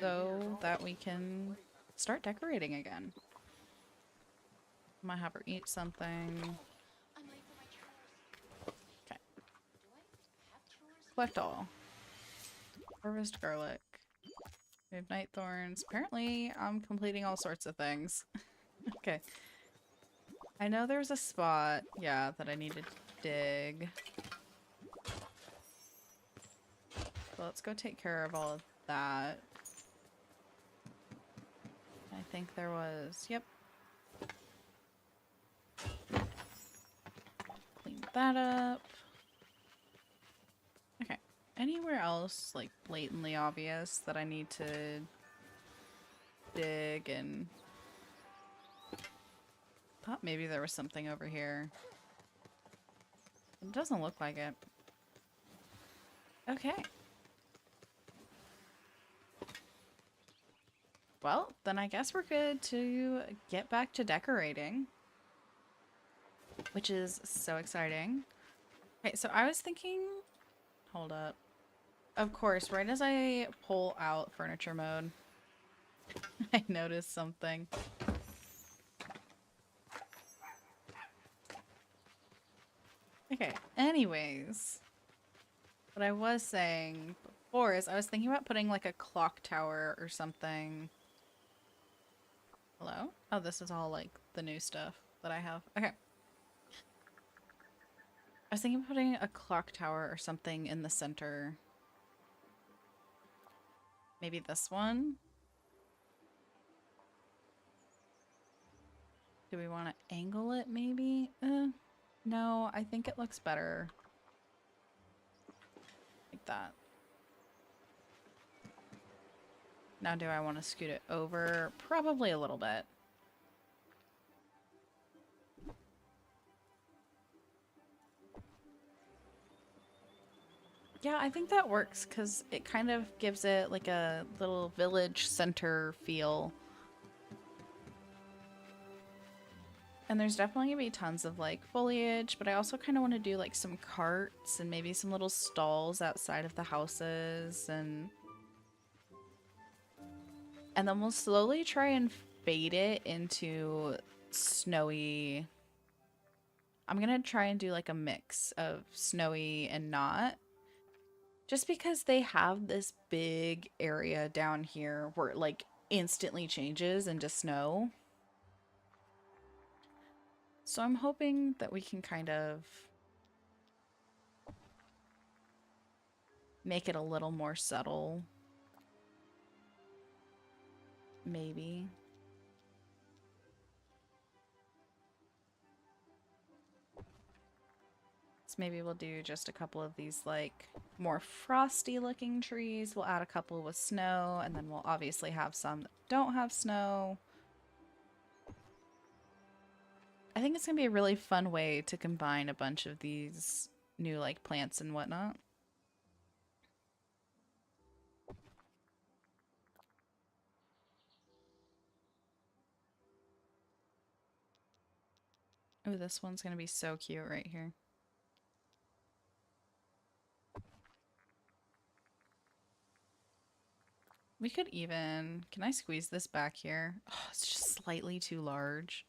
Speaker 1: so that we can start decorating again. Might have her eat something. Okay. Collect all. Harvest garlic. Midnight thorns. Apparently, I'm completing all sorts of things. Okay. I know there's a spot, yeah, that I need to dig. So let's go take care of all of that. I think there was, yep. Clean that up. Okay. Anywhere else, like, blatantly obvious that I need to dig and... Thought maybe there was something over here. It doesn't look like it. Okay. Well, then I guess we're good to get back to decorating. Which is so exciting. Okay, so I was thinking... Hold up. Of course, right as I pull out furniture mode, I noticed something. Okay, anyways. What I was saying floors. I was thinking about putting like a clock tower or something. Hello? Oh, this is all like the new stuff that I have. Okay. I was thinking of putting a clock tower or something in the center. Maybe this one? Do we want to angle it maybe? No, I think it looks better like that. Now do I want to scoot it over? Probably a little bit. Yeah, I think that works because it kind of gives it like a little village center feel. And there's definitely gonna be tons of like foliage, but I also kind of want to do like some carts and maybe some little stalls outside of the houses, and then we'll slowly try and fade it into snowy. I'm gonna try and do like a mix of snowy and not. Just because they have this big area down here where it like instantly changes into snow. So I'm hoping that we can kind of make it a little more subtle. Maybe. So maybe we'll do just a couple of these like more frosty looking trees. We'll add a couple with snow, and then we'll obviously have some that don't have snow. I think it's gonna be a really fun way to combine a bunch of these new like plants and whatnot. Oh, this one's gonna be so cute right here. We could even... Can I squeeze this back here? Oh, it's just slightly too large.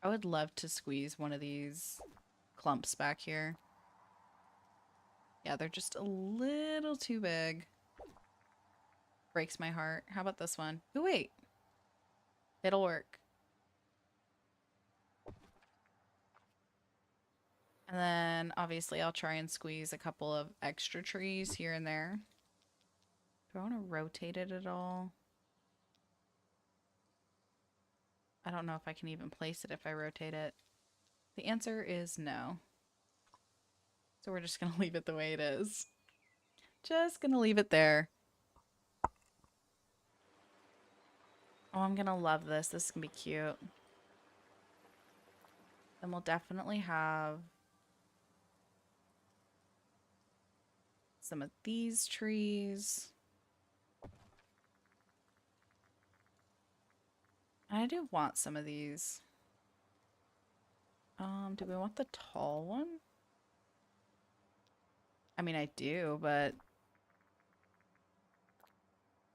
Speaker 1: I would love to squeeze one of these clumps back here. Yeah, they're just a little too big. Breaks my heart. How about this one? Oh, wait. It'll work. And then, obviously, I'll try and squeeze a couple of extra trees here and there. Do I want to rotate it at all? I don't know if I can even place it if I rotate it. The answer is no. So we're just going to leave it the way it is. Just going to leave it there. Oh, I'm going to love this. This is going to be cute. Then we'll definitely have some of these trees. I do want some of these. Do we want the tall one? I mean, I do, but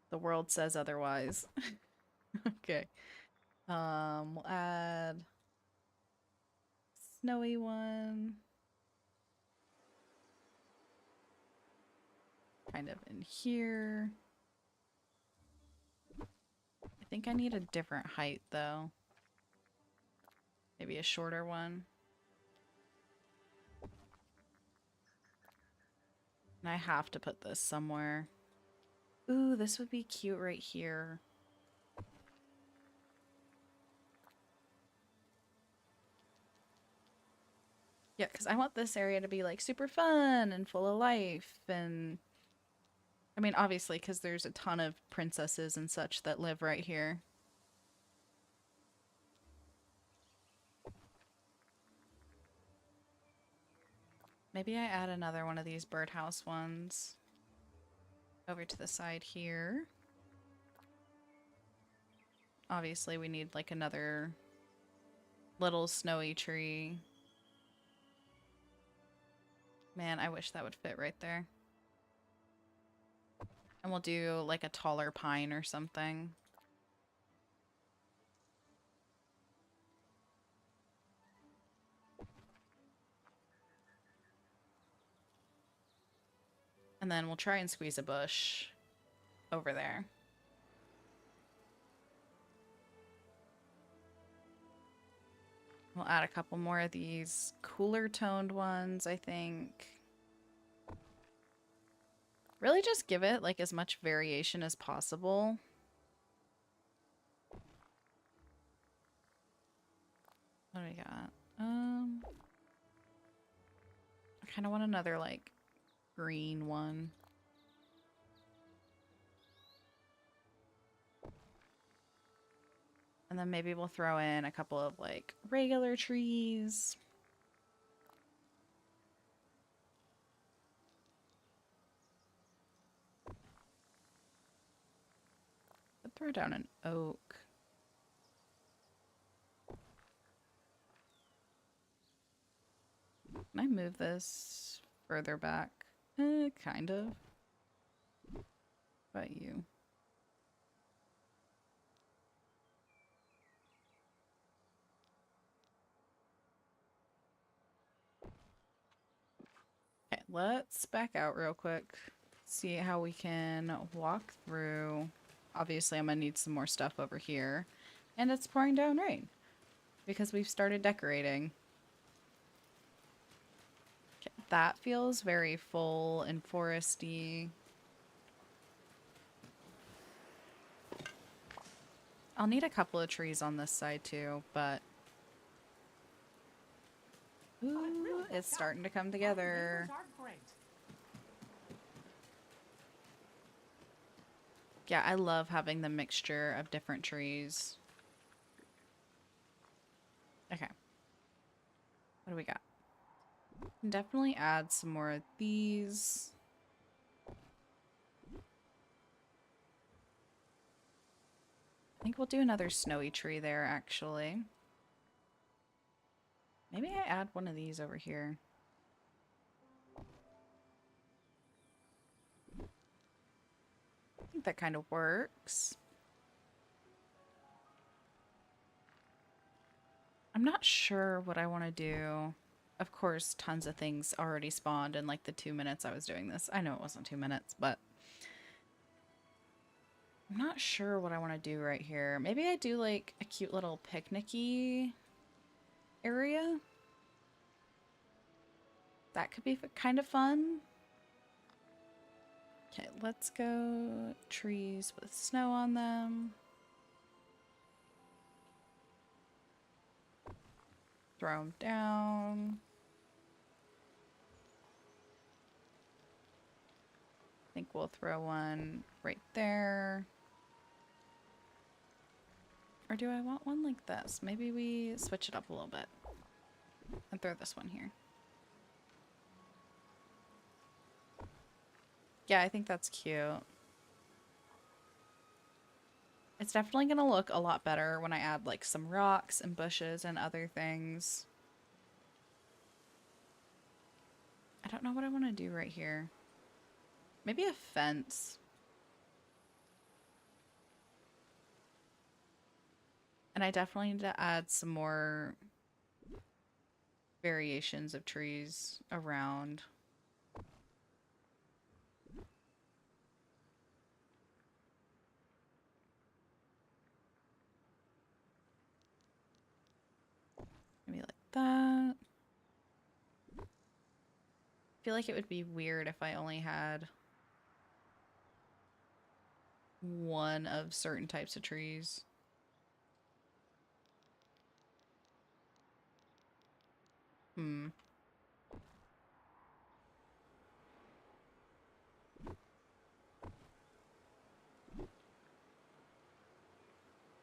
Speaker 1: the world says otherwise. Okay. We'll add snowy one. Kind of in here. I think I need a different height though. Maybe a shorter one. And I have to put this somewhere. Ooh, this would be cute right here. Yeah, because I want this area to be like super fun and full of life, and I mean, obviously, because there's a ton of princesses and such that live right here. Maybe I add another one of these birdhouse ones over to the side here. Obviously, we need like another little snowy tree. Man, I wish that would fit right there. And we'll do like a taller pine or something. And then we'll try and squeeze a bush over there. We'll add a couple more of these cooler toned ones, I think. Really just give it like as much variation as possible. What do we got? I kind of want another like green one. And then maybe we'll throw in a couple of like regular trees. I'd throw down an oak. Can I move this further back? Kind of. What about you? Okay, let's back out real quick. See how we can walk through. Obviously, I'm gonna need some more stuff over here. And it's pouring down rain because we've started decorating. Okay, that feels very full and foresty. I'll need a couple of trees on this side too, but ooh, it's starting to come together. Yeah, I love having the mixture of different trees. Okay. What do we got? Can definitely add some more of these. I think we'll do another snowy tree there, actually. Maybe I add one of these over here. I think that kind of works. I'm not sure what I want to do. Of course, tons of things already spawned in like the 2 minutes I was doing this. I know it wasn't 2 minutes, but I'm not sure what I want to do right here. Maybe I do like a cute little picnic-y area. That could be kind of fun. Okay, let's go trees with snow on them. Throw them down. I think we'll throw one right there. Or do I want one like this? Maybe we switch it up a little bit and throw this one here. Yeah, I think that's cute. It's definitely going to look a lot better when I add like some rocks and bushes and other things. I don't know what I want to do right here. Maybe a fence. And I definitely need to add some more variations of trees around. Maybe like that. I feel like it would be weird if I only had one of certain types of trees. Hmm.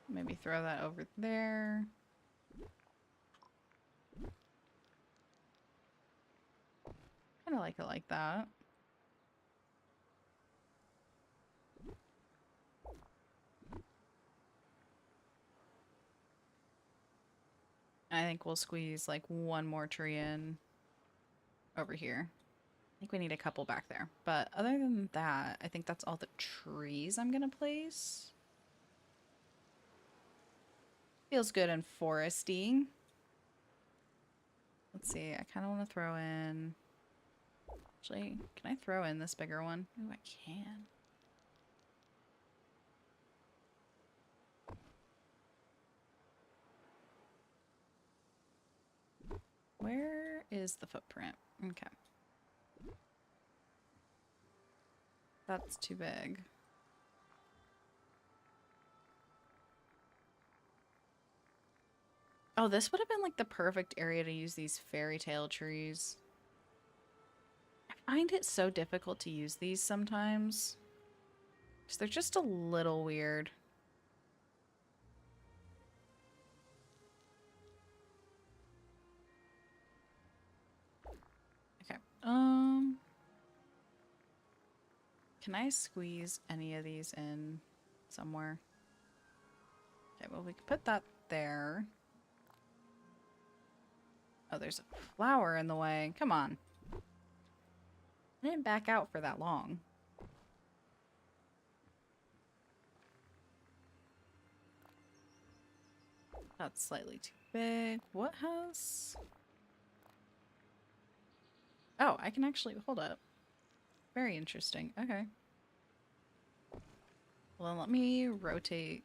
Speaker 1: Maybe throw that over there. Kind of like it like that. I think we'll squeeze like one more tree in over here. I think we need a couple back there. But other than that, I think that's all the trees I'm going to place. Feels good and foresty. Let's see. I kind of want to throw in Actually, can I throw in this bigger one? Ooh, I can. Where is the footprint? Okay. That's too big. Oh, this would have been like the perfect area to use these fairy tale trees. I find it so difficult to use these sometimes. Because they're just a little weird. Okay. Can I squeeze any of these in somewhere? Okay, well, we can put that there. Oh, there's a flower in the way. Come on. I didn't back out for that long. That's slightly too big. What has... Oh, I can actually... Hold up. Very interesting. Okay. Well, let me rotate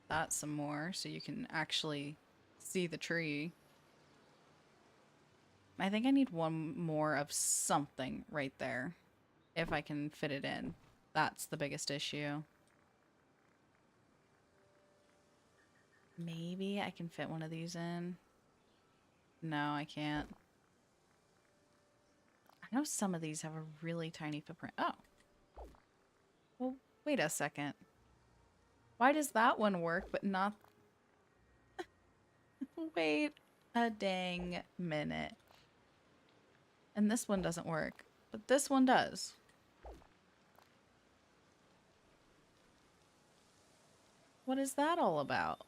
Speaker 1: that some more so you can actually see the tree. I think I need one more of something right there. If I can fit it in. That's the biggest issue. Maybe I can fit one of these in. No, I can't. I know some of these have a really tiny footprint. Oh. Well, wait a second. Why does that one work, but not... Wait a dang minute. And this one doesn't work, but this one does. What is that all about?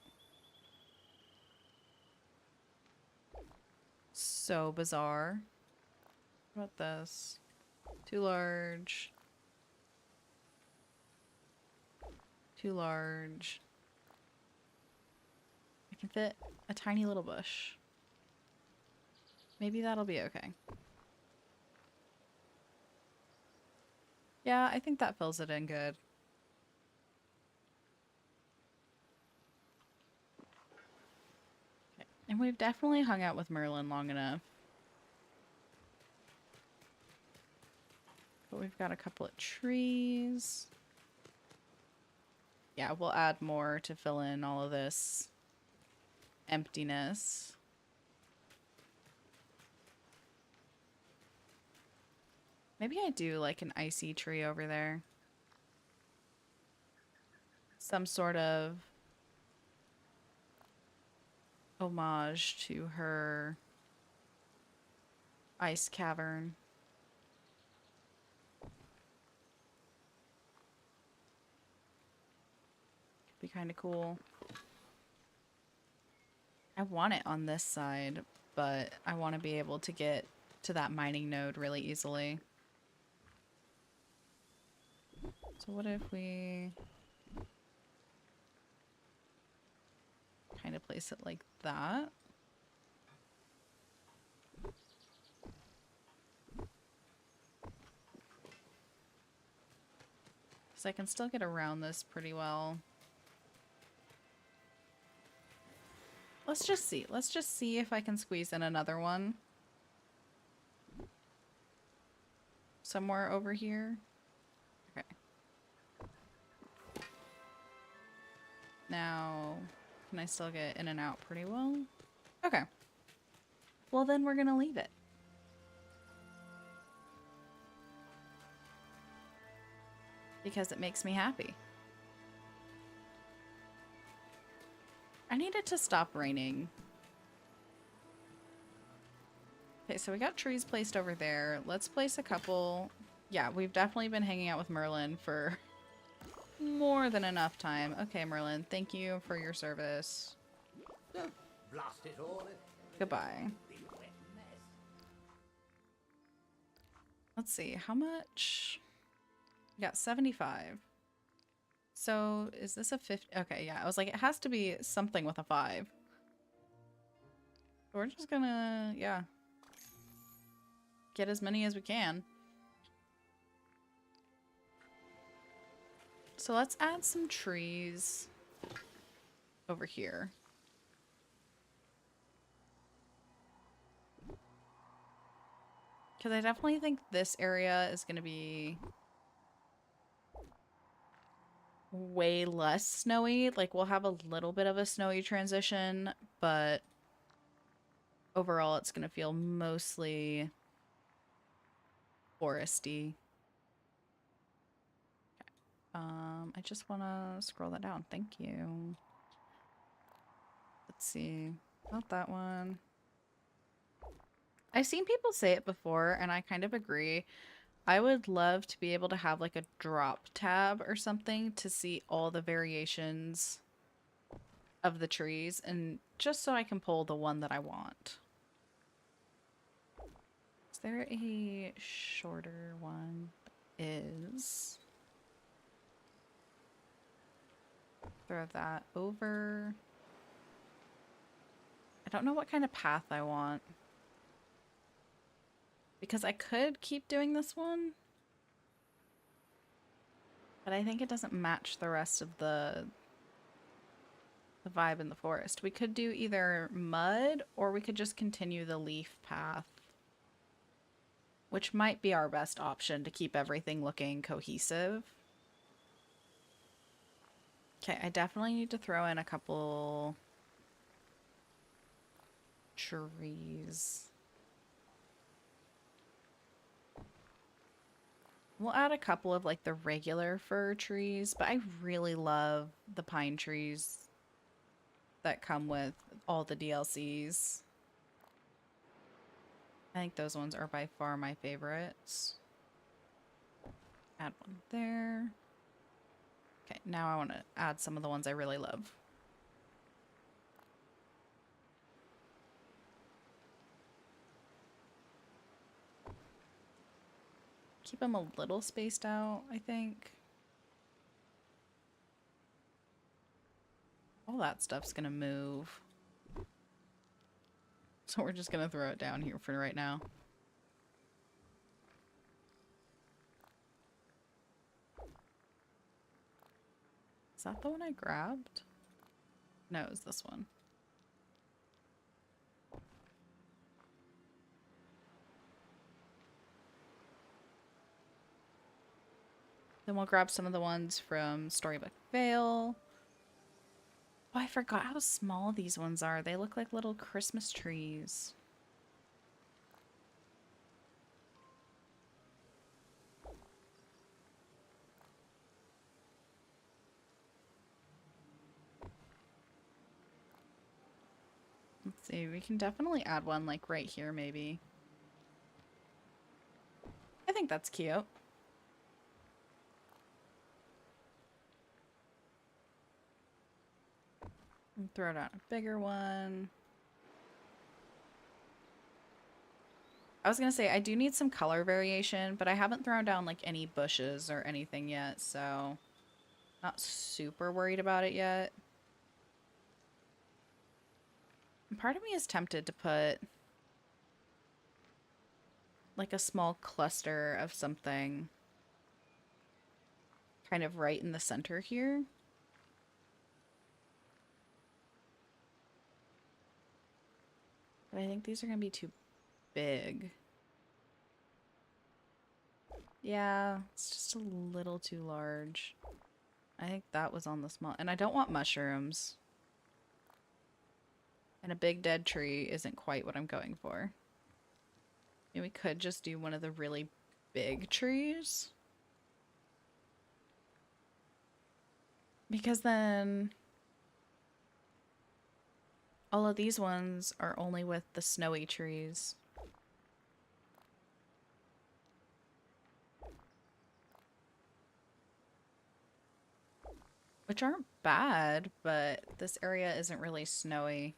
Speaker 1: So bizarre. What about this? Too large. Too large. I can fit a tiny little bush. Maybe that'll be okay. Yeah, I think that fills it in good. Okay. And we've definitely hung out with Merlin long enough. But we've got a couple of trees. Yeah, we'll add more to fill in all of this emptiness. Maybe I do like an icy tree over there. Some sort of homage to her ice cavern. Could be kind of cool. I want it on this side, but I want to be able to get to that mining node really easily. So what if we kind of place it like that? Because I can still get around this pretty well. Let's just see. Let's just see if I can squeeze in another one. Somewhere over here. Okay. Now, can I still get in and out pretty well? Okay. Well, then we're gonna leave it. Because it makes me happy. I need it to stop raining. Okay, so we got trees placed over there. Let's place a couple. Yeah, we've definitely been hanging out with Merlin for more than enough time. Okay, Merlin, thank you for your service.
Speaker 2: Blast it all.
Speaker 1: Goodbye.
Speaker 2: Big wet mess.
Speaker 1: Let's see, how much? We got 75. So, is this a 50? Okay, yeah, I was like, it has to be something with a 5. We're just gonna, yeah, get as many as we can. So let's add some trees over here. Because I definitely think this area is going to be way less snowy. Like, we'll have a little bit of a snowy transition, but overall it's going to feel mostly foresty. I just want to scroll that down. Thank you. Let's see. Not that one. I've seen people say it before, and I kind of agree. I would love to be able to have like a drop tab or something to see all the variations of the trees, and just so I can pull the one that I want. Is there a shorter one? Is. Throw that over. I don't know what kind of path I want. Because I could keep doing this one. But I think it doesn't match the rest of the vibe in the forest. We could do either mud or we could just continue the leaf path. Which might be our best option to keep everything looking cohesive. Okay, I definitely need to throw in a couple trees. We'll add a couple of like the regular fir trees, but I really love the pine trees that come with all the DLCs. I think those ones are by far my favorites. Add one there. Okay, now I want to add some of the ones I really love. Keep them a little spaced out, I think. All that stuff's gonna move. So we're just gonna throw it down here for right now. Is that the one I grabbed? No, it was this one. Then we'll grab some of the ones from Storybook Vale. Oh, I forgot how small these ones are. They look like little Christmas trees. Let's see, we can definitely add one like right here maybe. I think that's cute. And throw down a bigger one. I was gonna say, I do need some color variation, but I haven't thrown down like any bushes or anything yet, so not super worried about it yet. And part of me is tempted to put like a small cluster of something kind of right in the center here. But I think these are gonna be too big. Yeah, it's just a little too large. I think that was on the small, and I don't want mushrooms. And a big dead tree isn't quite what I'm going for. And we could just do one of the really big trees. Because then all of these ones are only with the snowy trees. Which aren't bad, but this area isn't really snowy.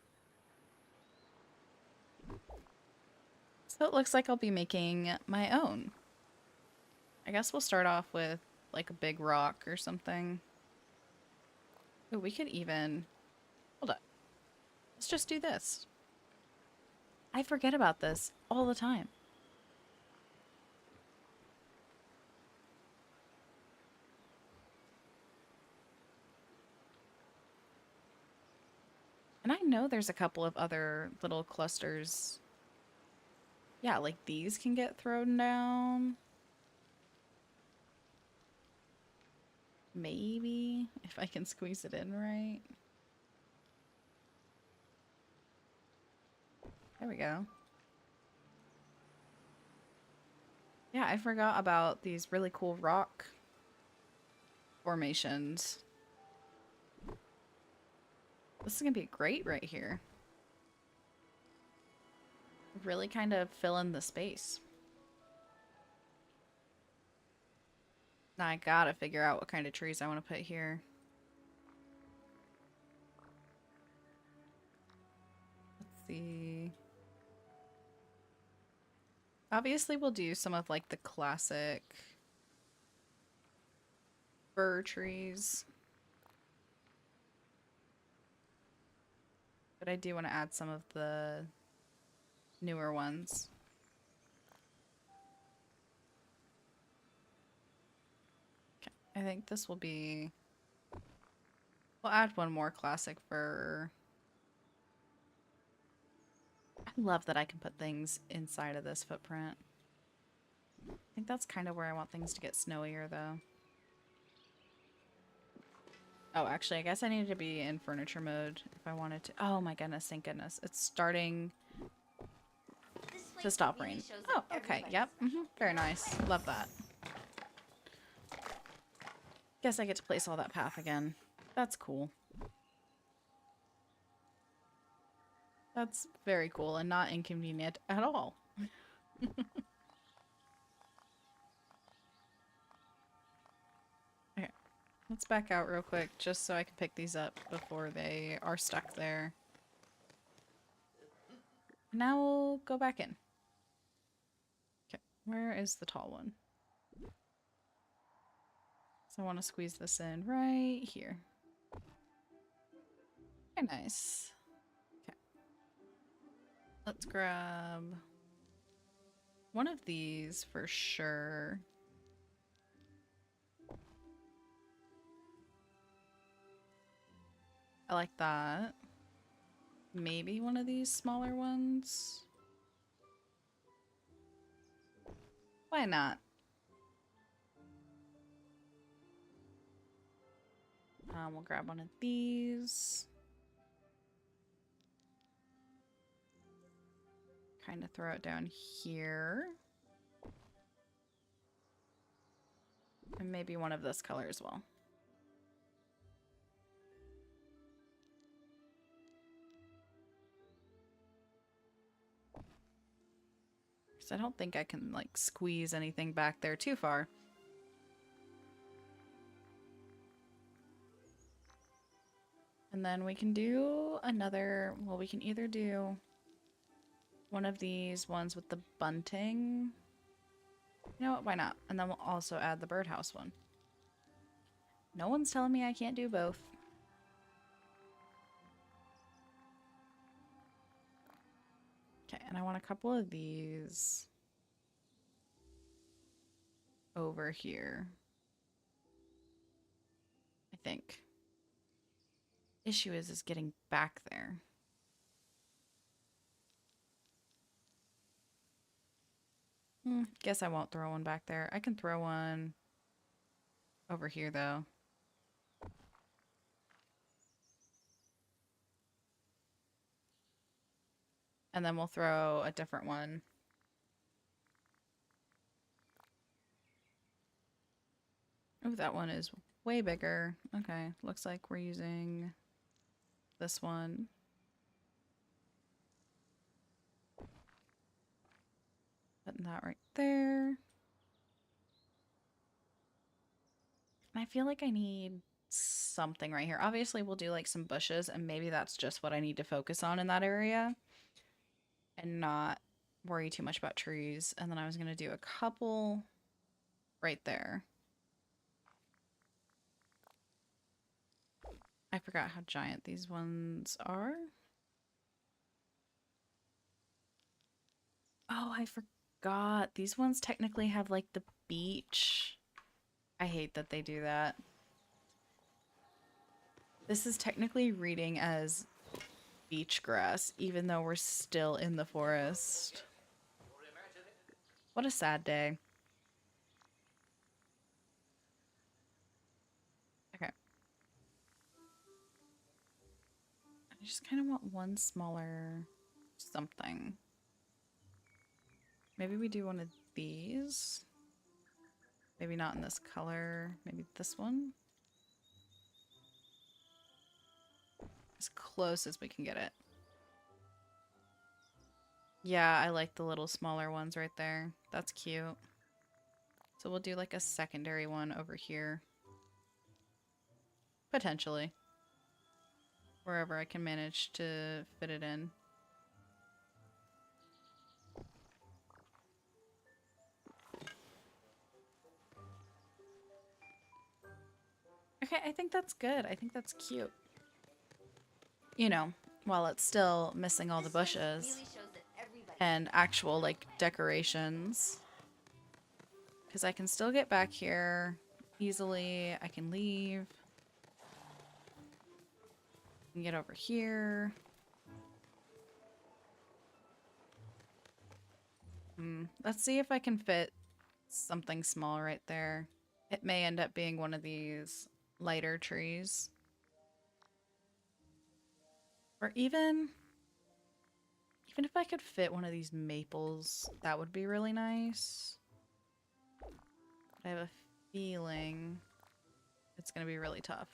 Speaker 1: So it looks like I'll be making my own. I guess we'll start off with like a big rock or something. Oh, we could even... Hold up. Let's just do this. I forget about this all the time. know there's a couple of other little clusters. Yeah, like these can get thrown down. Maybe, if I can squeeze it in right. There we go. Yeah, I forgot about these really cool rock formations. This is gonna be great right here. Really kind of fill in the space. Now I gotta figure out what kind of trees I want to put here. Let's see. Obviously, we'll do some of like the classic fir trees. But I do want to add some of the newer ones. Okay, I think this will be... We'll add one more classic fir. I love that I can put things inside of this footprint. I think that's kind of where I want things to get snowier, though. Oh, actually, I guess I needed to be in furniture mode if I wanted to. Oh my goodness, thank goodness. It's starting to stop rain. Oh, okay, yep. Very nice. Love that. Guess I get to place all that path again. That's cool. That's very cool and not inconvenient at all. Okay, let's back out real quick just so I can pick these up before they are stuck there. Now we'll go back in. Okay, where is the tall one? So I want to squeeze this in right here. Very nice. Okay. Let's grab one of these for sure. I like that. Maybe one of these smaller ones. Why not? We'll grab one of these. Kind of throw it down here. And maybe one of this color as well. Because I don't think I can, like, squeeze anything back there too far. And then we can do another, well, we can either do one of these ones with the bunting. You know what, why not? And then we'll also add the birdhouse one. No one's telling me I can't do both. Okay, and I want a couple of these over here. I think. Issue is getting back there. Guess I won't throw one back there. I can throw one over here, though. And then we'll throw a different one. Oh, that one is way bigger. Okay, looks like we're using this one. Putting that right there. And I feel like I need something right here. Obviously, we'll do like some bushes, and maybe that's just what I need to focus on in that area. And not worry too much about trees. And then I was going to do a couple right there. I forgot how giant these ones are. Oh, I forgot. These ones technically have like the beach. I hate that they do that. This is technically reading as beach grass, even though we're still in the forest. What a sad day. Okay. I just kind of want one smaller something. Maybe we do one of these. Maybe not in this color. Maybe this one. As close as we can get it. Yeah, I like the little smaller ones right there. That's cute. So we'll do like a secondary one over here. Potentially. Wherever I can manage to fit it in. Okay, I think that's good. I think that's cute. You know, while it's still missing all the bushes
Speaker 3: Really shows that everybody.
Speaker 1: and actual like decorations. Because I can still get back here easily. I can leave. I can get over here. Let's see if I can fit something small right there. It may end up being one of these lighter trees. Or even if I could fit one of these maples, that would be really nice. I have a feeling it's going to be really tough.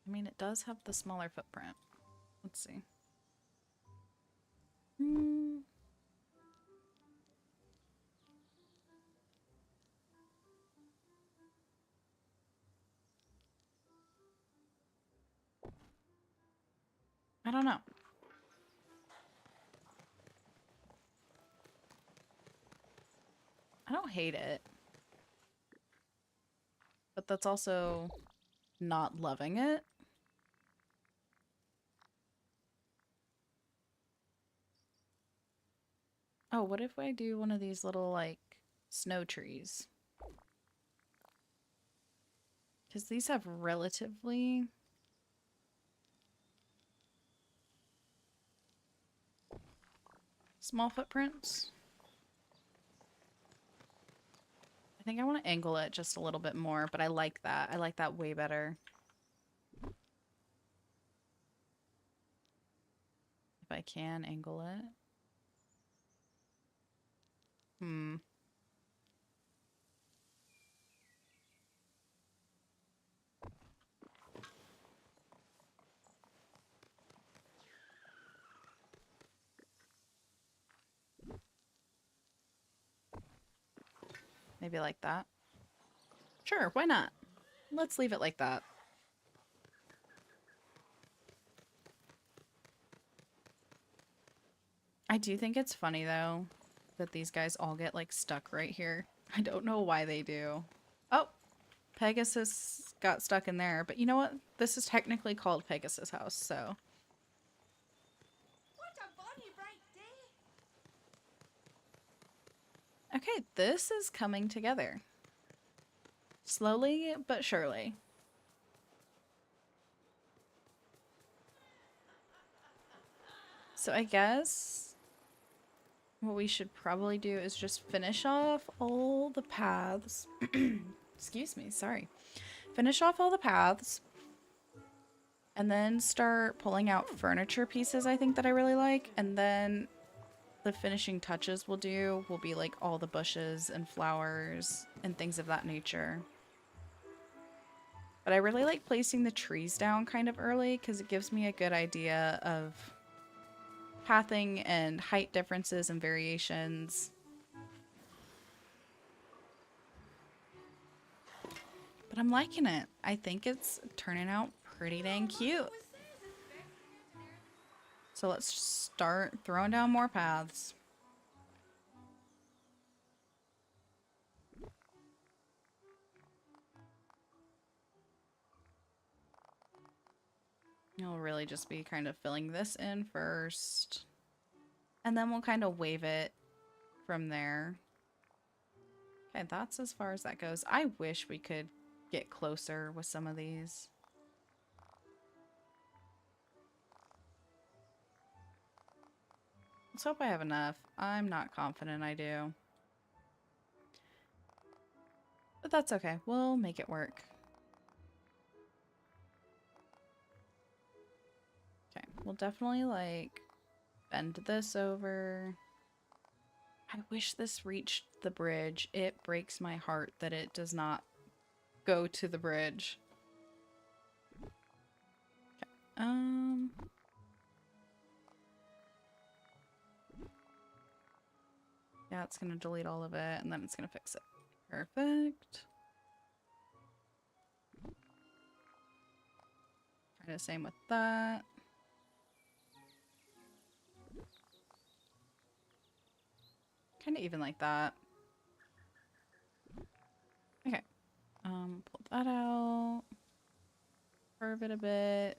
Speaker 1: I mean, it does have the smaller footprint. Let's see. I don't know. I don't hate it. But that's also not loving it. Oh, what if I do one of these little, like, snow trees? Because these have relatively... small footprints. I think I want to angle it just a little bit more, but I like that. I like that way better. If I can angle it. Maybe like that. Sure, why not? Let's leave it like that. I do think it's funny, though, that these guys all get, like, stuck right here. I don't know why they do. Oh, Pegasus got stuck in there. But you know what? This is technically called Pegasus House, so...
Speaker 3: What a bonny bright day.
Speaker 1: Okay, this is coming together. Slowly but surely. So I guess what we should probably do is just finish off all the paths. Excuse me, sorry. Finish off all the paths. And then start pulling out furniture pieces I think that I really like. And then the finishing touches we'll do will be like all the bushes and flowers and things of that nature. But I really like placing the trees down kind of early because it gives me a good idea of pathing and height differences and variations. But I'm liking it. I think it's turning out pretty dang cute. So let's start throwing down more paths. It'll really just be kind of filling this in first. And then we'll kind of wave it from there. Okay, that's as far as that goes. I wish we could get closer with some of these. Let's hope I have enough. I'm not confident I do. But that's okay. We'll make it work. Okay, we'll definitely, like, bend this over. I wish this reached the bridge. It breaks my heart that it does not go to the bridge. Okay. Yeah, it's gonna delete all of it, and then it's gonna fix it. Perfect. Try the same with that. Kind of even like that. Okay. Pull that out. Curve it a bit.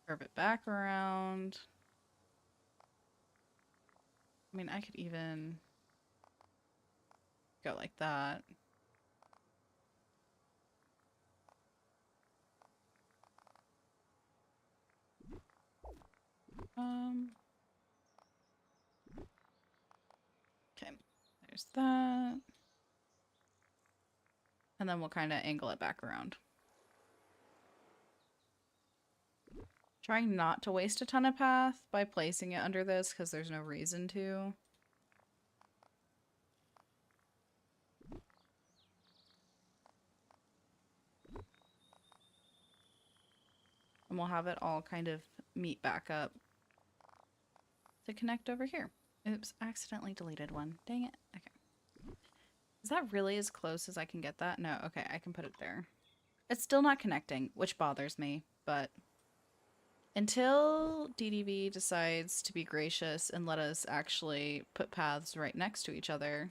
Speaker 1: Curve it back around. I mean, I could even go like that. Okay, there's that. And then we'll kind of angle it back around. Trying not to waste a ton of path by placing it under this because there's no reason to. And we'll have it all kind of meet back up to connect over here. Oops, accidentally deleted one. Dang it. Okay. Is that really as close as I can get that? No, okay, I can put it there. It's still not connecting, which bothers me, but until DDV decides to be gracious and let us actually put paths right next to each other,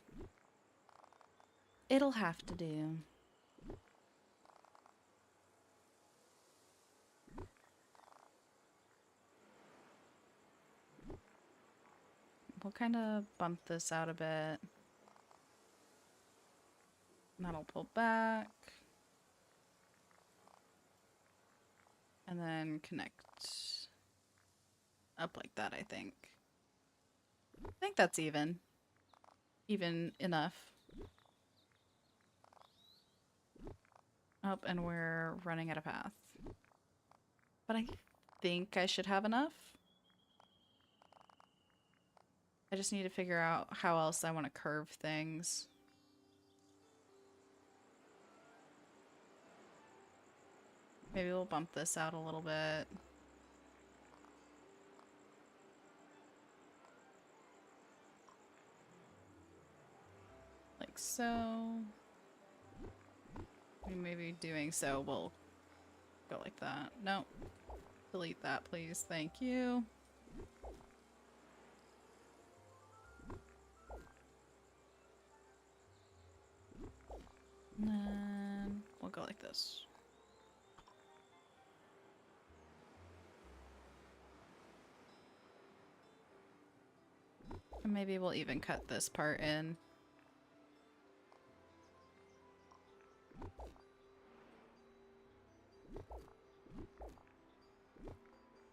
Speaker 1: it'll have to do. We'll kind of bump this out a bit. That'll pull back. And then connect up like that, I think. I think that's even. Even enough. Up, and we're running out of path. But I think I should have enough. I just need to figure out how else I want to curve things. Maybe we'll bump this out a little bit. Like so. Maybe doing so we'll go like that. Nope. Delete that, please. Thank you. And then we'll go like this. And maybe we'll even cut this part in.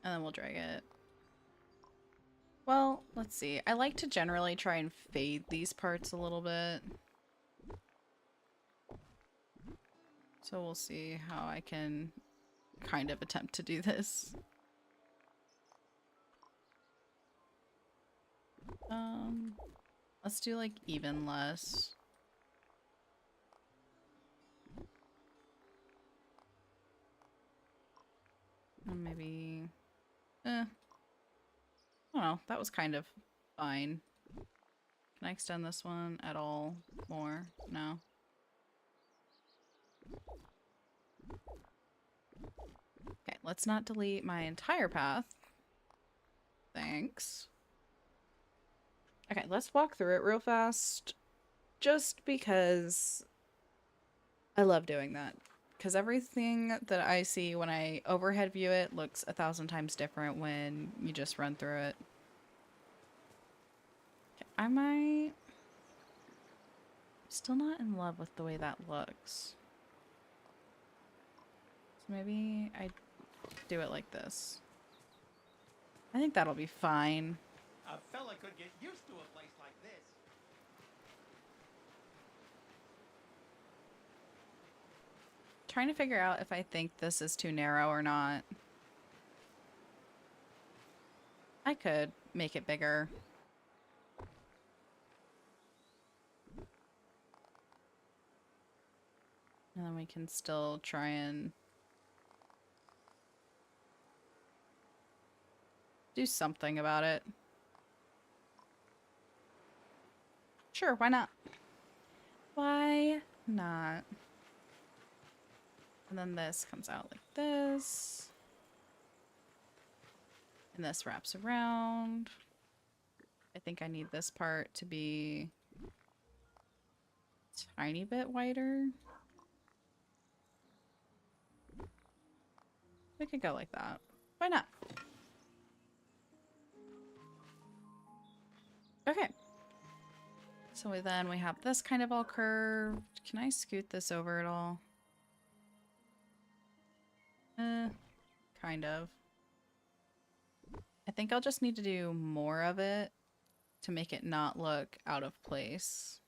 Speaker 1: And then we'll drag it. Well, let's see. I like to generally try and fade these parts a little bit. So we'll see how I can kind of attempt to do this. Let's do like even less. And maybe, I don't know, that was kind of fine. Can I extend this one at all more? No. Okay, let's not delete my entire path. Thanks. Okay, let's walk through it real fast. Just because I love doing that. Because everything that I see when I overhead view it looks 1,000 times different when you just run through it. Okay, I might... Still not in love with the way that looks. So maybe I do it like this. I think that'll be fine.
Speaker 2: A fella could get used to a place like this.
Speaker 1: Trying to figure out if I think this is too narrow or not. I could make it bigger. And then we can still try and do something about it. Sure, why not? Why not? And then this comes out like this. And this wraps around. I think I need this part to be a tiny bit wider. We could go like that. Why not? Okay. So then we have this kind of all curved. Can I scoot this over at all? Kind of. I think I'll just need to do more of it to make it not look out of place.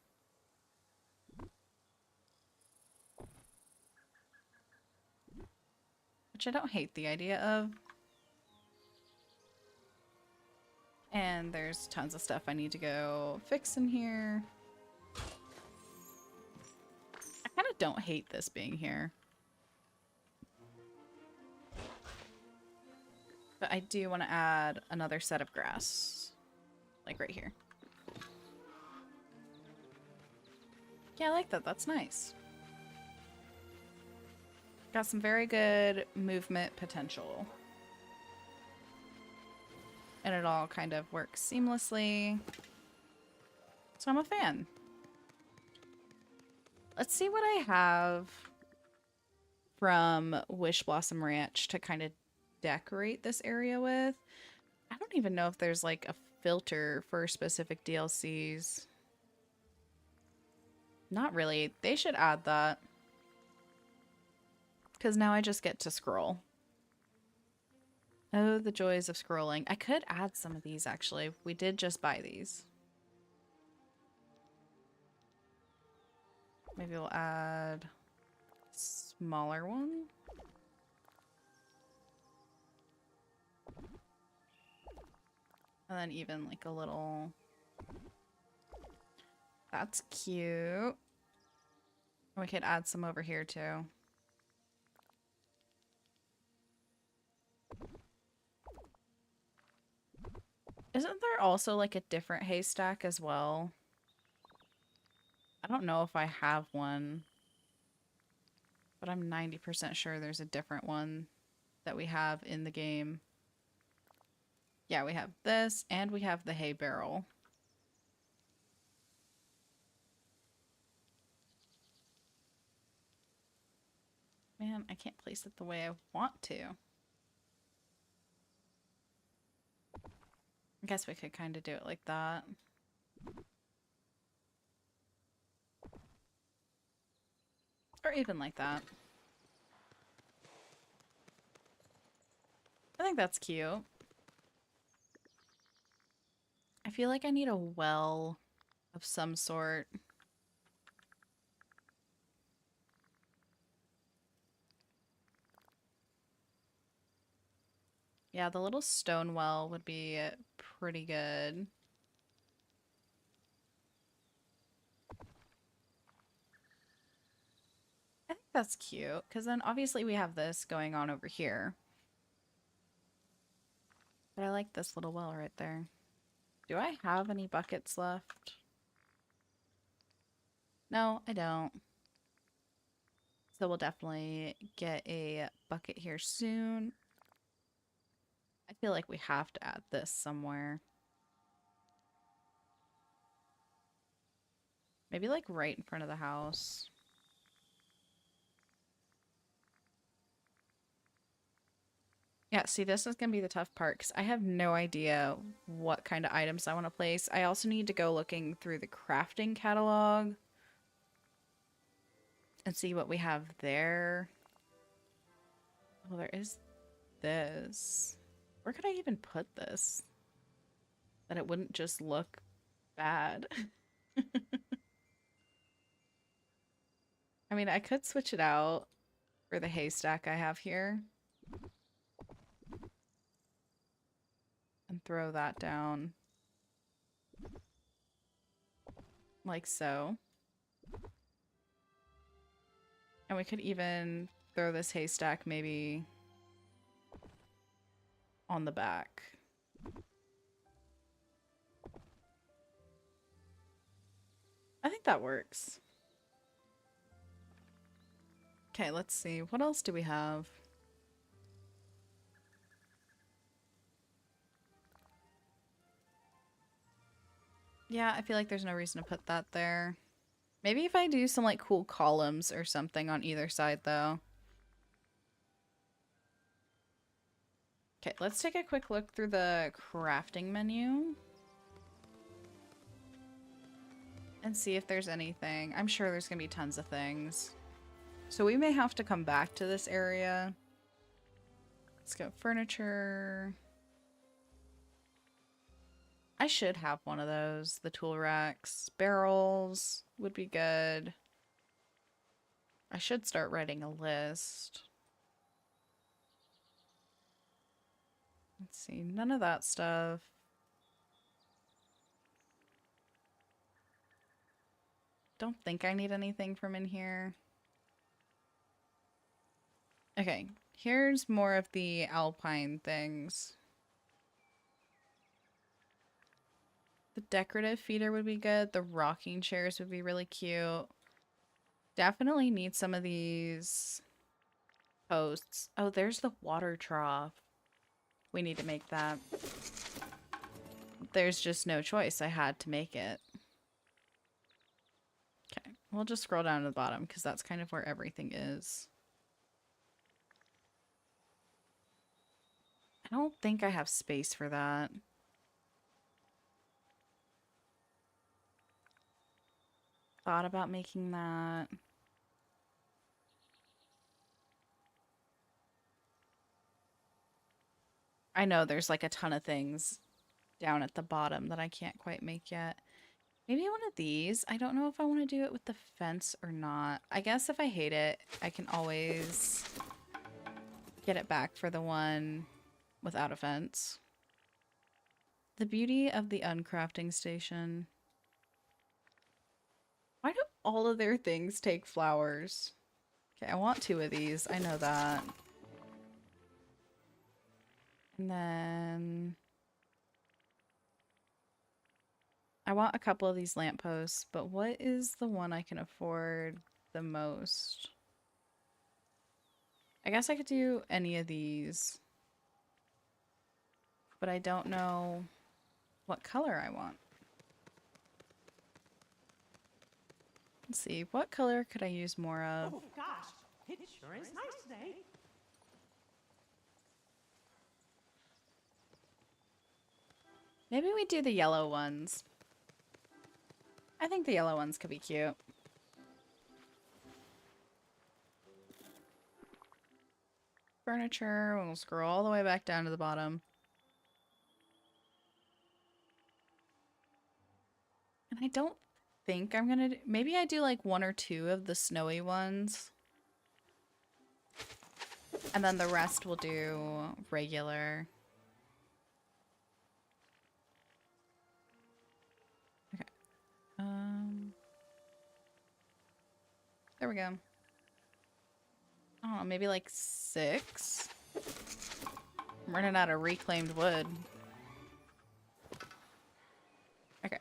Speaker 1: Which I don't hate the idea of. And there's tons of stuff I need to go fix in here. I kind of don't hate this being here. But I do want to add another set of grass. Like right here. Yeah, I like that. That's nice. Got some very good movement potential. And it all kind of works seamlessly. So I'm a fan. Let's see what I have from Wish Blossom Ranch to kind of decorate this area with. I don't even know if there's like a filter for specific DLCs. Not really. They should add that. Because now I just get to scroll. Oh, the joys of scrolling. I could add some of these, actually. We did just buy these. Maybe we'll add a smaller one. And then even like a little... That's cute. We could add some over here, too. Isn't there also like a different haystack as well? I don't know if I have one, but I'm 90% sure there's a different one that we have in the game. Yeah, we have this and we have the hay barrel. Man, I can't place it the way I want to. I guess we could kind of do it like that. Or even like that. I think that's cute. I feel like I need a well of some sort. Yeah, the little stone well would be pretty good. I think that's cute, because then obviously we have this going on over here. But I like this little well right there. Do I have any buckets left? No, I don't. So we'll definitely get a bucket here soon. I feel like we have to add this somewhere. Maybe like right in front of the house. Yeah, see, this is going to be the tough part because I have no idea what kind of items I want to place. I also need to go looking through the crafting catalog and see what we have there. Oh, there is this. Where could I even put this? that it wouldn't just look bad. I mean, I could switch it out for the haystack I have here and throw that down like so. And we could even throw this haystack maybe on the back. I think that works. Okay, let's see. What else do we have? Yeah, I feel like there's no reason to put that there. Maybe if I do some like cool columns or something on either side though. Okay, let's take a quick look through the crafting menu and see if there's anything. I'm sure there's gonna be tons of things. So we may have to come back to this area. Let's go furniture. I should have one of those. The tool racks. Barrels would be good. I should start writing a list. Let's see. None of that stuff. Don't think I need anything from in here. Okay. Here's more of the alpine things. The decorative feeder would be good. The rocking chairs would be really cute. Definitely need some of these posts. Oh, there's the water trough. We need to make that. There's just no choice. I had to make it. Okay, we'll just scroll down to the bottom because that's kind of where everything is. I don't think I have space for that. Thought about making that. I know there's like a ton of things down at the bottom that I can't quite make yet. Maybe one of these. I don't know if I want to do it with the fence or not. I guess if I hate it, I can always get it back for the one without a fence. The beauty of the uncrafting station. Why do all of their things take flowers? Okay, I want 2 of these. I know that. And then I want a couple of these lampposts, but what is the one I can afford the most? I guess I could do any of these, but I don't know what color I want. Let's see, what color could I use more of?
Speaker 2: Oh gosh, it sure is nice today.
Speaker 1: Maybe we do the yellow ones. I think the yellow ones could be cute. Furniture, we'll scroll all the way back down to the bottom. And I don't think I'm gonna do, maybe I do like 1 or 2 of the snowy ones. And then the rest will do regular. Okay. There we go. I don't know, maybe like 6? I'm running out of reclaimed wood. Okay.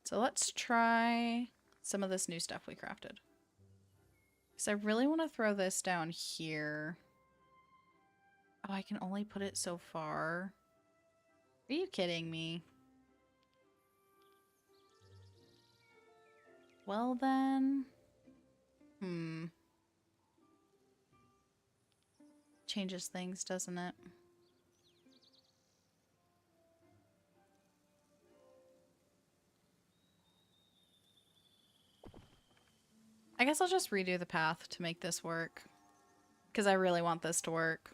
Speaker 1: So let's try some of this new stuff we crafted. Because I really want to throw this down here. Oh, I can only put it so far. Are you kidding me? Well then... Changes things, doesn't it? I guess I'll just redo the path to make this work. Because I really want this to work.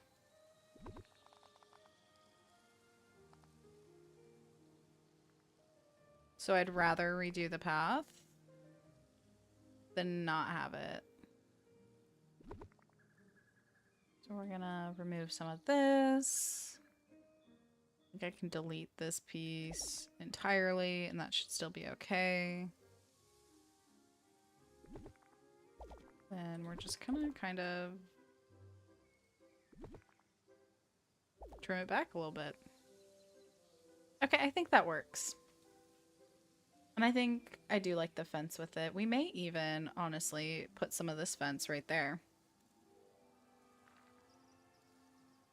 Speaker 1: So I'd rather redo the path than not have it. So we're gonna remove some of this. I think I can delete this piece entirely, and that should still be okay. Then we're just gonna kind of trim it back a little bit. Okay, I think that works. And I think I do like the fence with it. We may even, honestly, put some of this fence right there.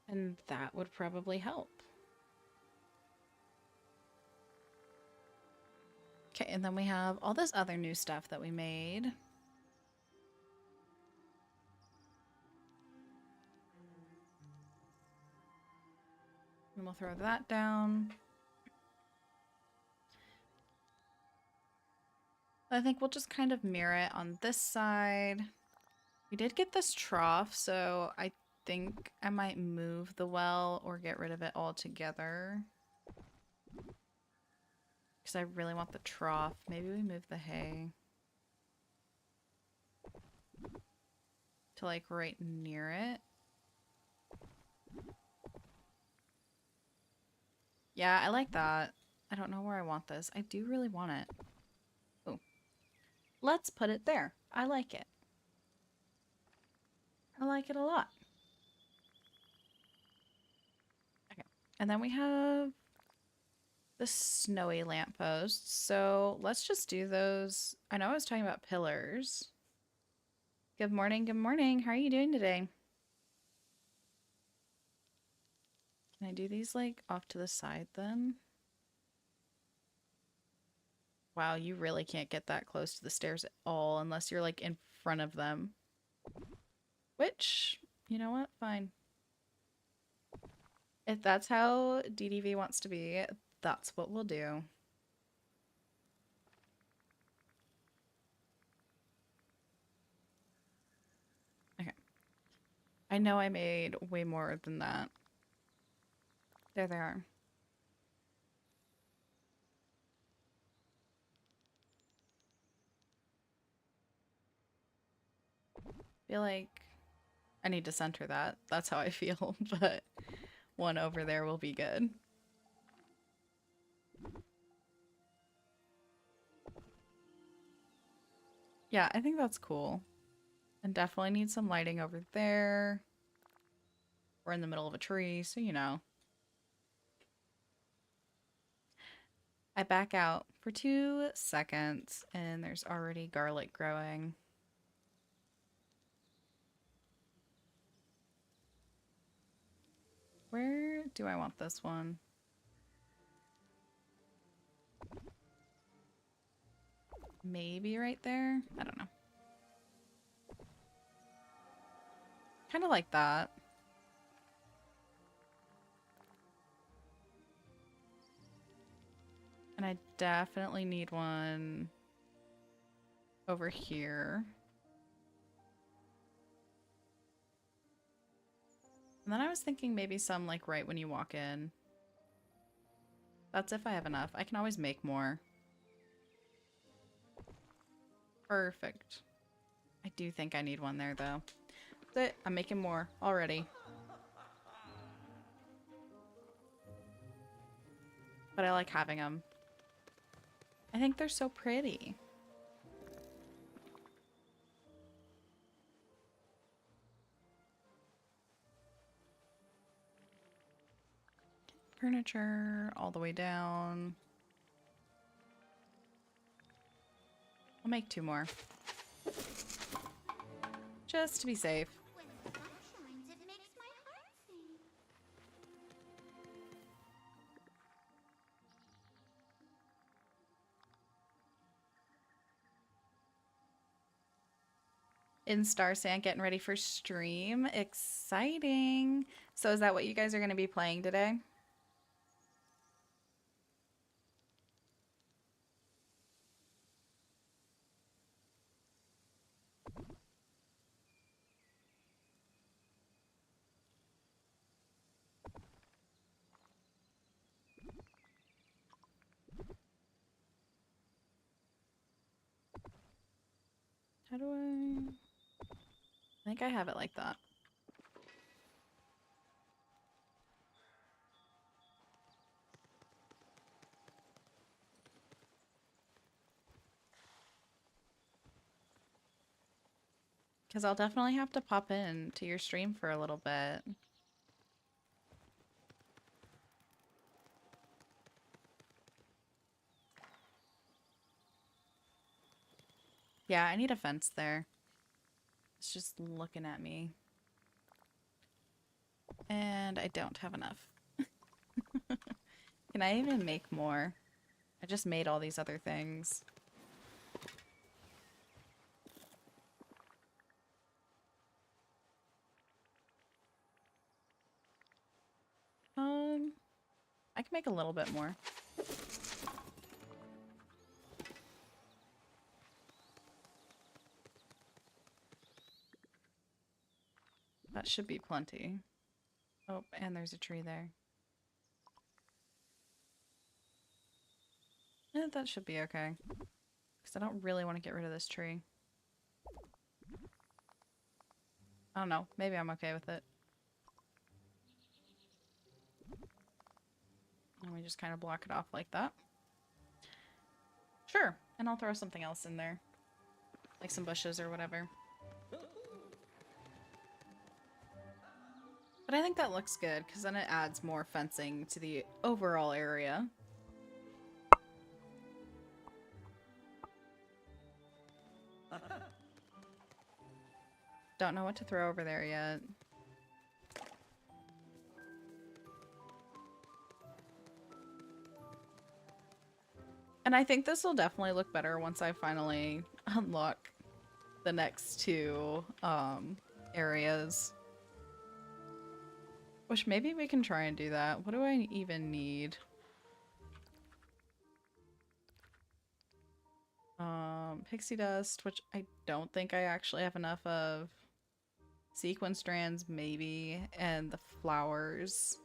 Speaker 1: And that would probably help. Okay, and then we have all this other new stuff that we made. And we'll throw that down. I think we'll just kind of mirror it on this side. We did get this trough, so I think I might move the well or get rid of it altogether. Because I really want the trough. Maybe we move the hay to like right near it. Yeah, I like that. I don't know where I want this. I do really want it. Oh. Let's put it there. I like it. I like it a lot. Okay. And then we have the snowy lampposts. So let's just do those. I know I was talking about pillars. Good morning. Good morning. How are you doing today? Can I do these like off to the side then? Wow, you really can't get that close to the stairs at all unless you're like in front of them. Which, you know what? Fine. If that's how DDV wants to be, that's what we'll do. Okay. I know I made way more than that. There they are. Feel like I need to center that. That's how I feel, but one over there will be good. Yeah, I think that's cool. And definitely need some lighting over there. We're in the middle of a tree, so you know. I back out for 2 seconds and there's already garlic growing. Where do I want this one? Maybe right there? I don't know. Kind of like that. And I definitely need one over here. And then I was thinking maybe some like right when you walk in. That's if I have enough. I can always make more. Perfect. I do think I need one there though. That's it. I'm making more already. But I like having them. I think they're so pretty. Furniture all the way down. I'll make 2 more. Just to be safe.
Speaker 3: When the sun shines, it makes my heart sing.
Speaker 1: In Star Sand, getting ready for stream. Exciting. So is that what you guys are going to be playing today? How do I think I have it like that. Because I'll definitely have to pop in to your stream for a little bit. Yeah, I need a fence there. It's just looking at me. And I don't have enough. Can I even make more? I just made all these other things. I can make a little bit more. That should be plenty. Oh, and there's a tree there. That should be okay. Because I don't really want to get rid of this tree. I don't know. Maybe I'm okay with it. And we just kind of block it off like that. Sure. And I'll throw something else in there. Like some bushes or whatever. But I think that looks good, because then it adds more fencing to the overall area. Don't know what to throw over there yet. And I think this will definitely look better once I finally unlock the next two areas. Which maybe we can try and do that. What do I even need? Pixie dust, which I don't think I actually have enough of. Sequin strands, maybe. And the flowers.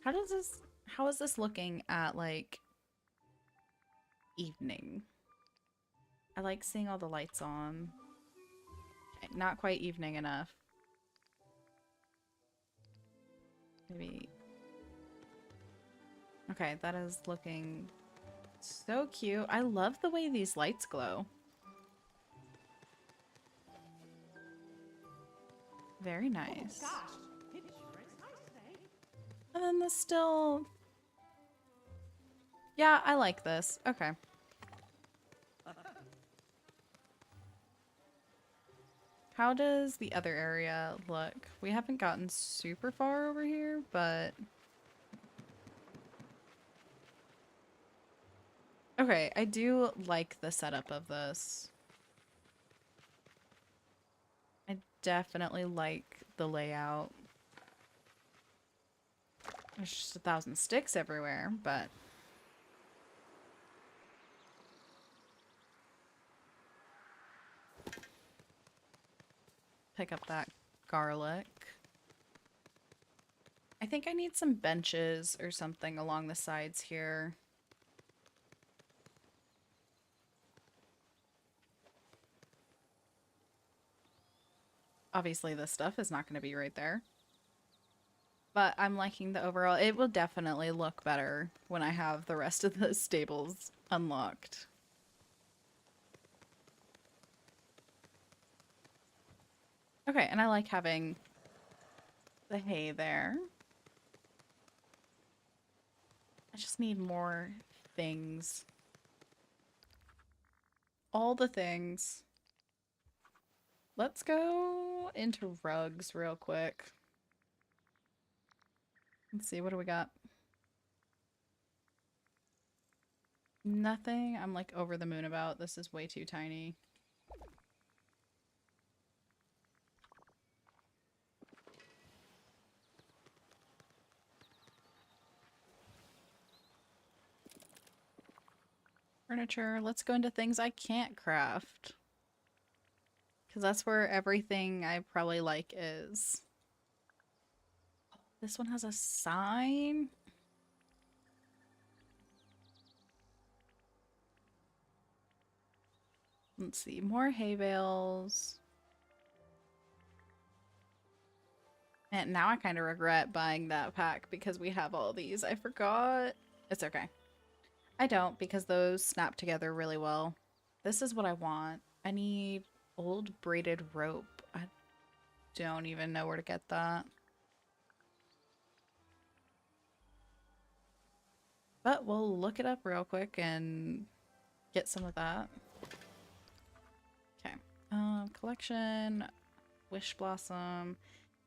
Speaker 1: How is this looking at, like, evening? I like seeing all the lights on. Okay, not quite evening enough. Maybe. Okay, that is looking so cute. I love the way these lights glow. Very nice.
Speaker 2: Oh gosh, it sure is nice today.
Speaker 1: And then this still... Yeah, I like this. Okay. How does the other area look? We haven't gotten super far over here, but... Okay, I do like the setup of this. I definitely like the layout. There's just 1,000 sticks everywhere, but... Pick up that garlic. I think I need some benches or something along the sides here. Obviously, this stuff is not going to be right there. But I'm liking the overall. It will definitely look better when I have the rest of the stables unlocked. Okay, and I like having the hay there. I just need more things. All the things. Let's go into rugs real quick. Let's see, what do we got? Nothing I'm like over the moon about. This is way too tiny. Furniture. Let's go into things I can't craft. Because that's where everything I probably like is. This one has a sign. Let's see, more hay bales. And now I kind of regret buying that pack because we have all these. I forgot. It's okay. I don't because those snap together really well. This is what I want. I need old braided rope. I don't even know where to get that. But we'll look it up real quick and get some of that. Okay. Collection. Wish Blossom.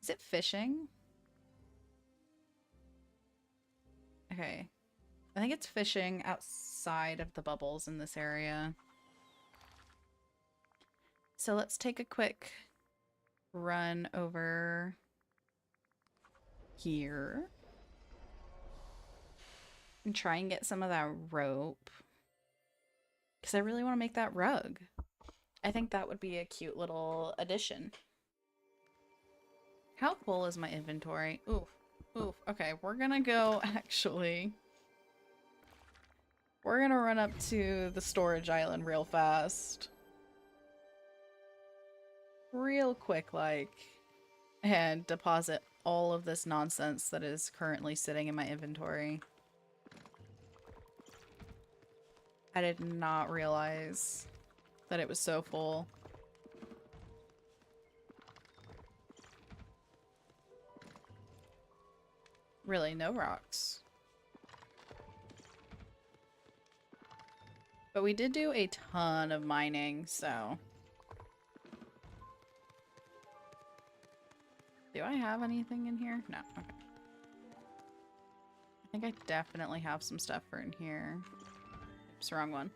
Speaker 1: Is it fishing? Okay. I think it's fishing outside of the bubbles in this area. So let's take a quick run over here and try and get some of that rope because I really want to make that rug. I think that would be a cute little addition. How full is my inventory? Oof. Oof. Okay, we're gonna go actually. We're gonna run up to the storage island real fast. Real quick, like, and deposit all of this nonsense that is currently sitting in my inventory. I did not realize that it was so full. Really, no rocks. But we did do a ton of mining, so... Do I have anything in here? No, okay. I think I definitely have some stuff for in here. Oops, wrong one.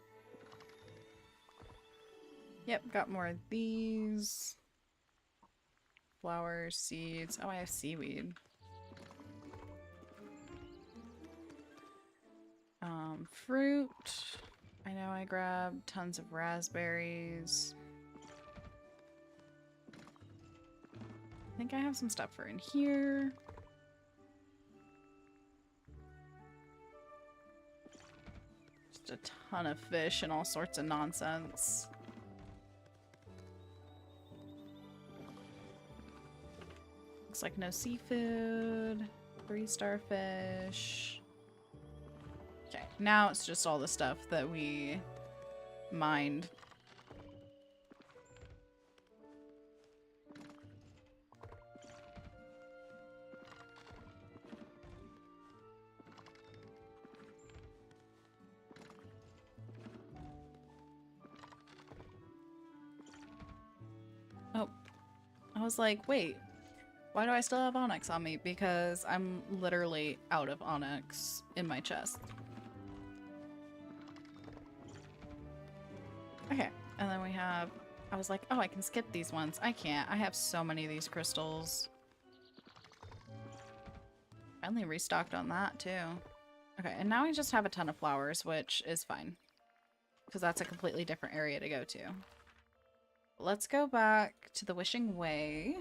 Speaker 1: Yep, got more of these. Flowers, seeds. Oh, I have seaweed. Fruit. I know I grabbed tons of raspberries. I think I have some stuff for in here. Just a ton of fish and all sorts of nonsense. Looks like no seafood. 3 starfish. Okay, now it's just all the stuff that we mined. Oh, I was like, wait, why do I still have onyx on me? Because I'm literally out of onyx in my chest. Okay, and then we have, I was like, oh, I can skip these ones. I can't. I have so many of these crystals. Finally restocked on that too. Okay, and now I just have a ton of flowers, which is fine. Because that's a completely different area to go to. Let's go back to the Wishing Way.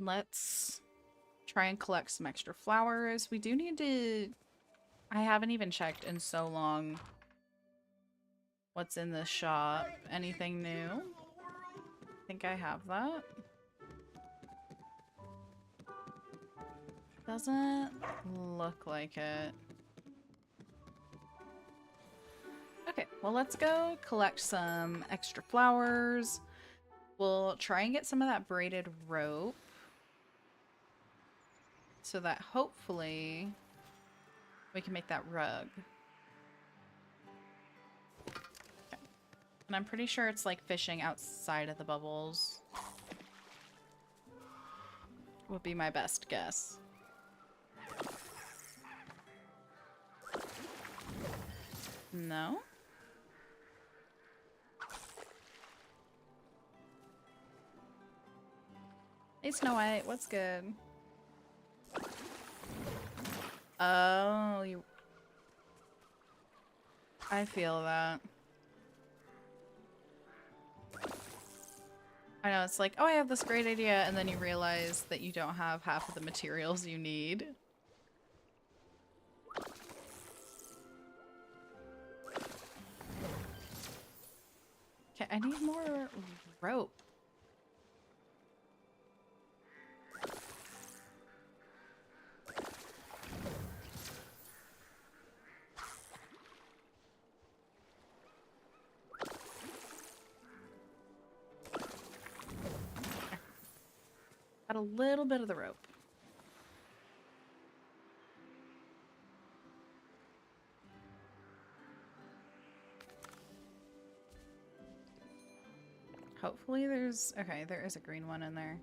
Speaker 1: Let's try and collect some extra flowers. We do need to... I haven't even checked in so long what's in this shop. Anything new? I think I have that. Doesn't look like it. Okay, well let's go collect some extra flowers. We'll try and get some of that braided rope so that hopefully we can make that rug. Okay. And I'm pretty sure it's like fishing outside of the bubbles. Would be my best guess. No? Hey Snow White, what's good? Oh, you... I feel that. I know, it's like, oh, I have this great idea, and then you realize that you don't have half of the materials you need. I need more rope. Got a little bit of the rope. Hopefully there's... Okay, there is a green one in there.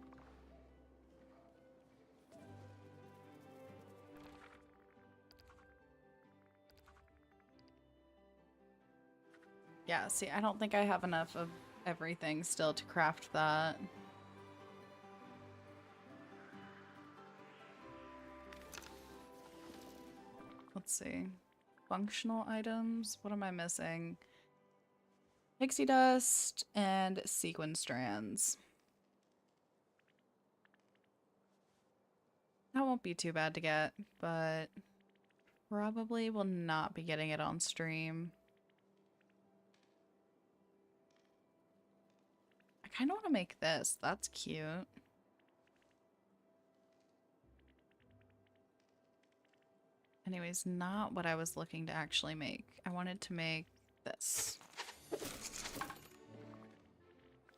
Speaker 1: Yeah, see, I don't think I have enough of everything still to craft that. Let's see. Functional items. What am I missing? Pixie dust and sequin strands. That won't be too bad to get, but probably will not be getting it on stream. I kind of want to make this. That's cute. Anyways, not what I was looking to actually make. I wanted to make this.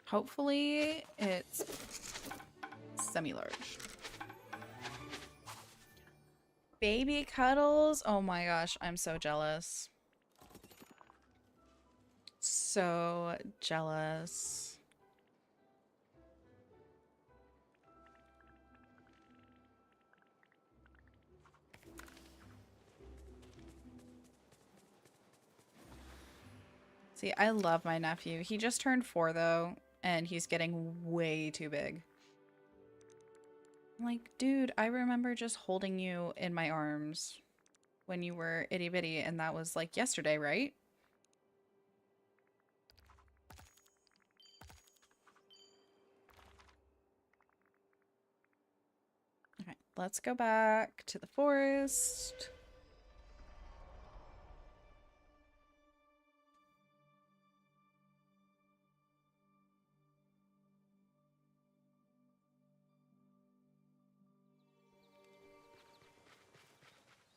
Speaker 1: Hopefully it's semi-large. Baby cuddles? Oh my gosh, I'm so jealous. So jealous. See, I love my nephew. He just turned 4 though, and he's getting way too big. I'm like, dude, I remember just holding you in my arms when you were itty bitty, and that was like yesterday, right? Okay, let's go back to the forest.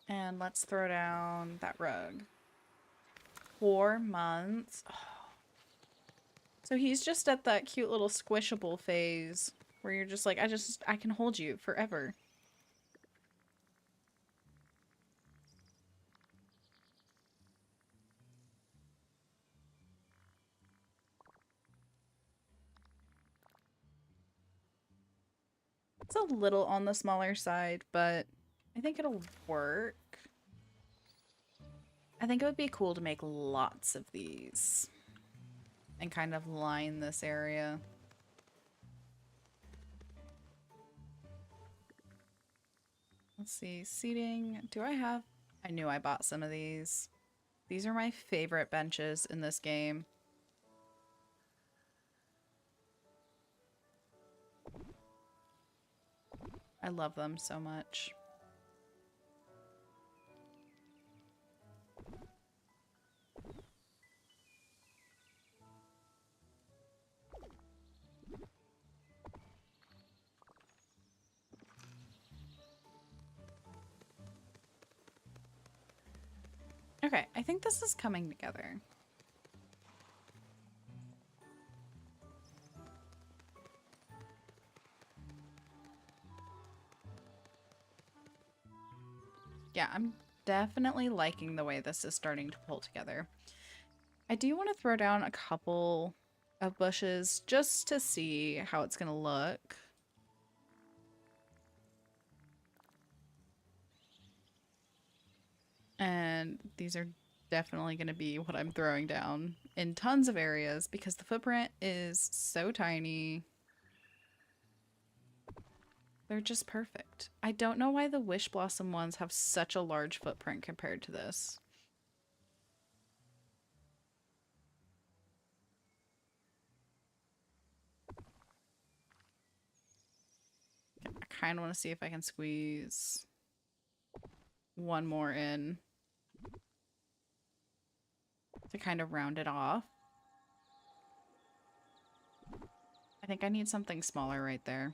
Speaker 1: And let's throw down that rug. 4 months. Oh. So he's just at that cute little squishable phase where you're just like, I can hold you forever. It's a little on the smaller side, but I think it'll work. I think it would be cool to make lots of these and kind of line this area. Let's see, seating. Do I have... I knew I bought some of these. These are my favorite benches in this game. I love them so much. Okay, I think this is coming together. Yeah, I'm definitely liking the way this is starting to pull together. I do want to throw down a couple of bushes just to see how it's going to look. And these are definitely going to be what I'm throwing down in tons of areas because the footprint is so tiny. They're just perfect. I don't know why the Wish Blossom ones have such a large footprint compared to this. I kind of want to see if I can squeeze one more in to kind of round it off. think I need something smaller right there.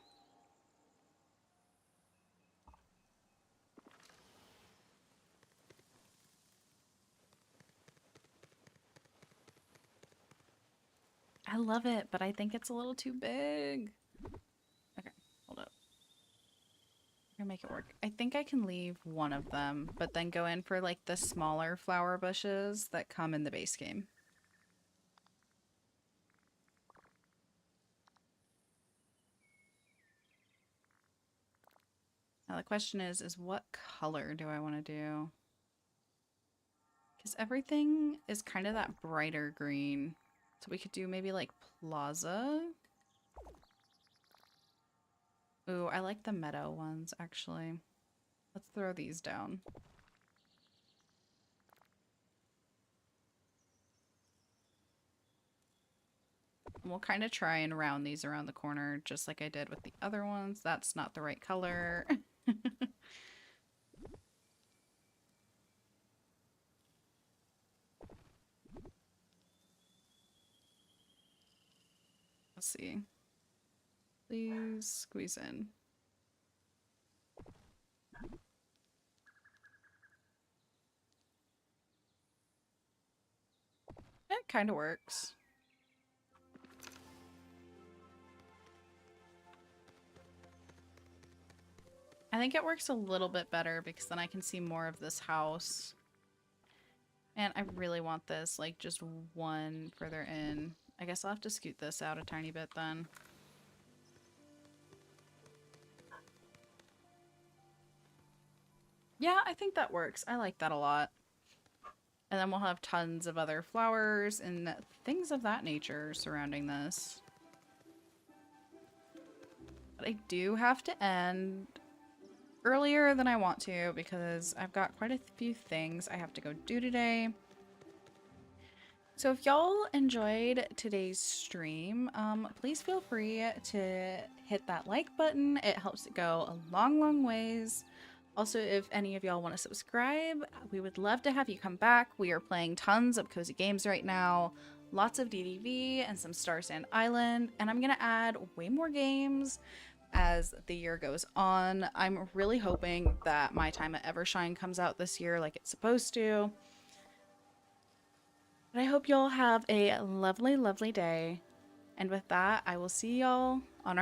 Speaker 1: I love it, but I think it's a little too big. Okay, hold up. I'm gonna make it work. I think I can leave one of them, but then go in for like the smaller flower bushes that come in the base game. Now the question is what color do I want to do? Because everything is kind of that brighter green. So we could do maybe like Plaza. Ooh, I like the meadow ones, actually. Let's throw these down. And we'll kind of try and round these around the corner, just like I did with the other ones. That's not the right color. Let's see. Please squeeze in. It kind of works. I think it works a little bit better because then I can see more of this house. And I really want this, like, just one further in. I guess I'll have to scoot this out a tiny bit then. Yeah, I think that works. I like that a lot. And then we'll have tons of other flowers and things of that nature surrounding this. But I do have to end earlier than I want to because I've got quite a few things I have to go do today. So if y'all enjoyed today's stream, please feel free to hit that like button. It helps it go a long, long ways. Also, if any of y'all want to subscribe, we would love to have you come back. We are playing tons of cozy games right now, lots of DDV and some Star Sand Island, and I'm going to add way more games as the year goes on. I'm really hoping that My Time at Evershine comes out this year like it's supposed to. But I hope y'all have a lovely, lovely day. And with that, I will see y'all on our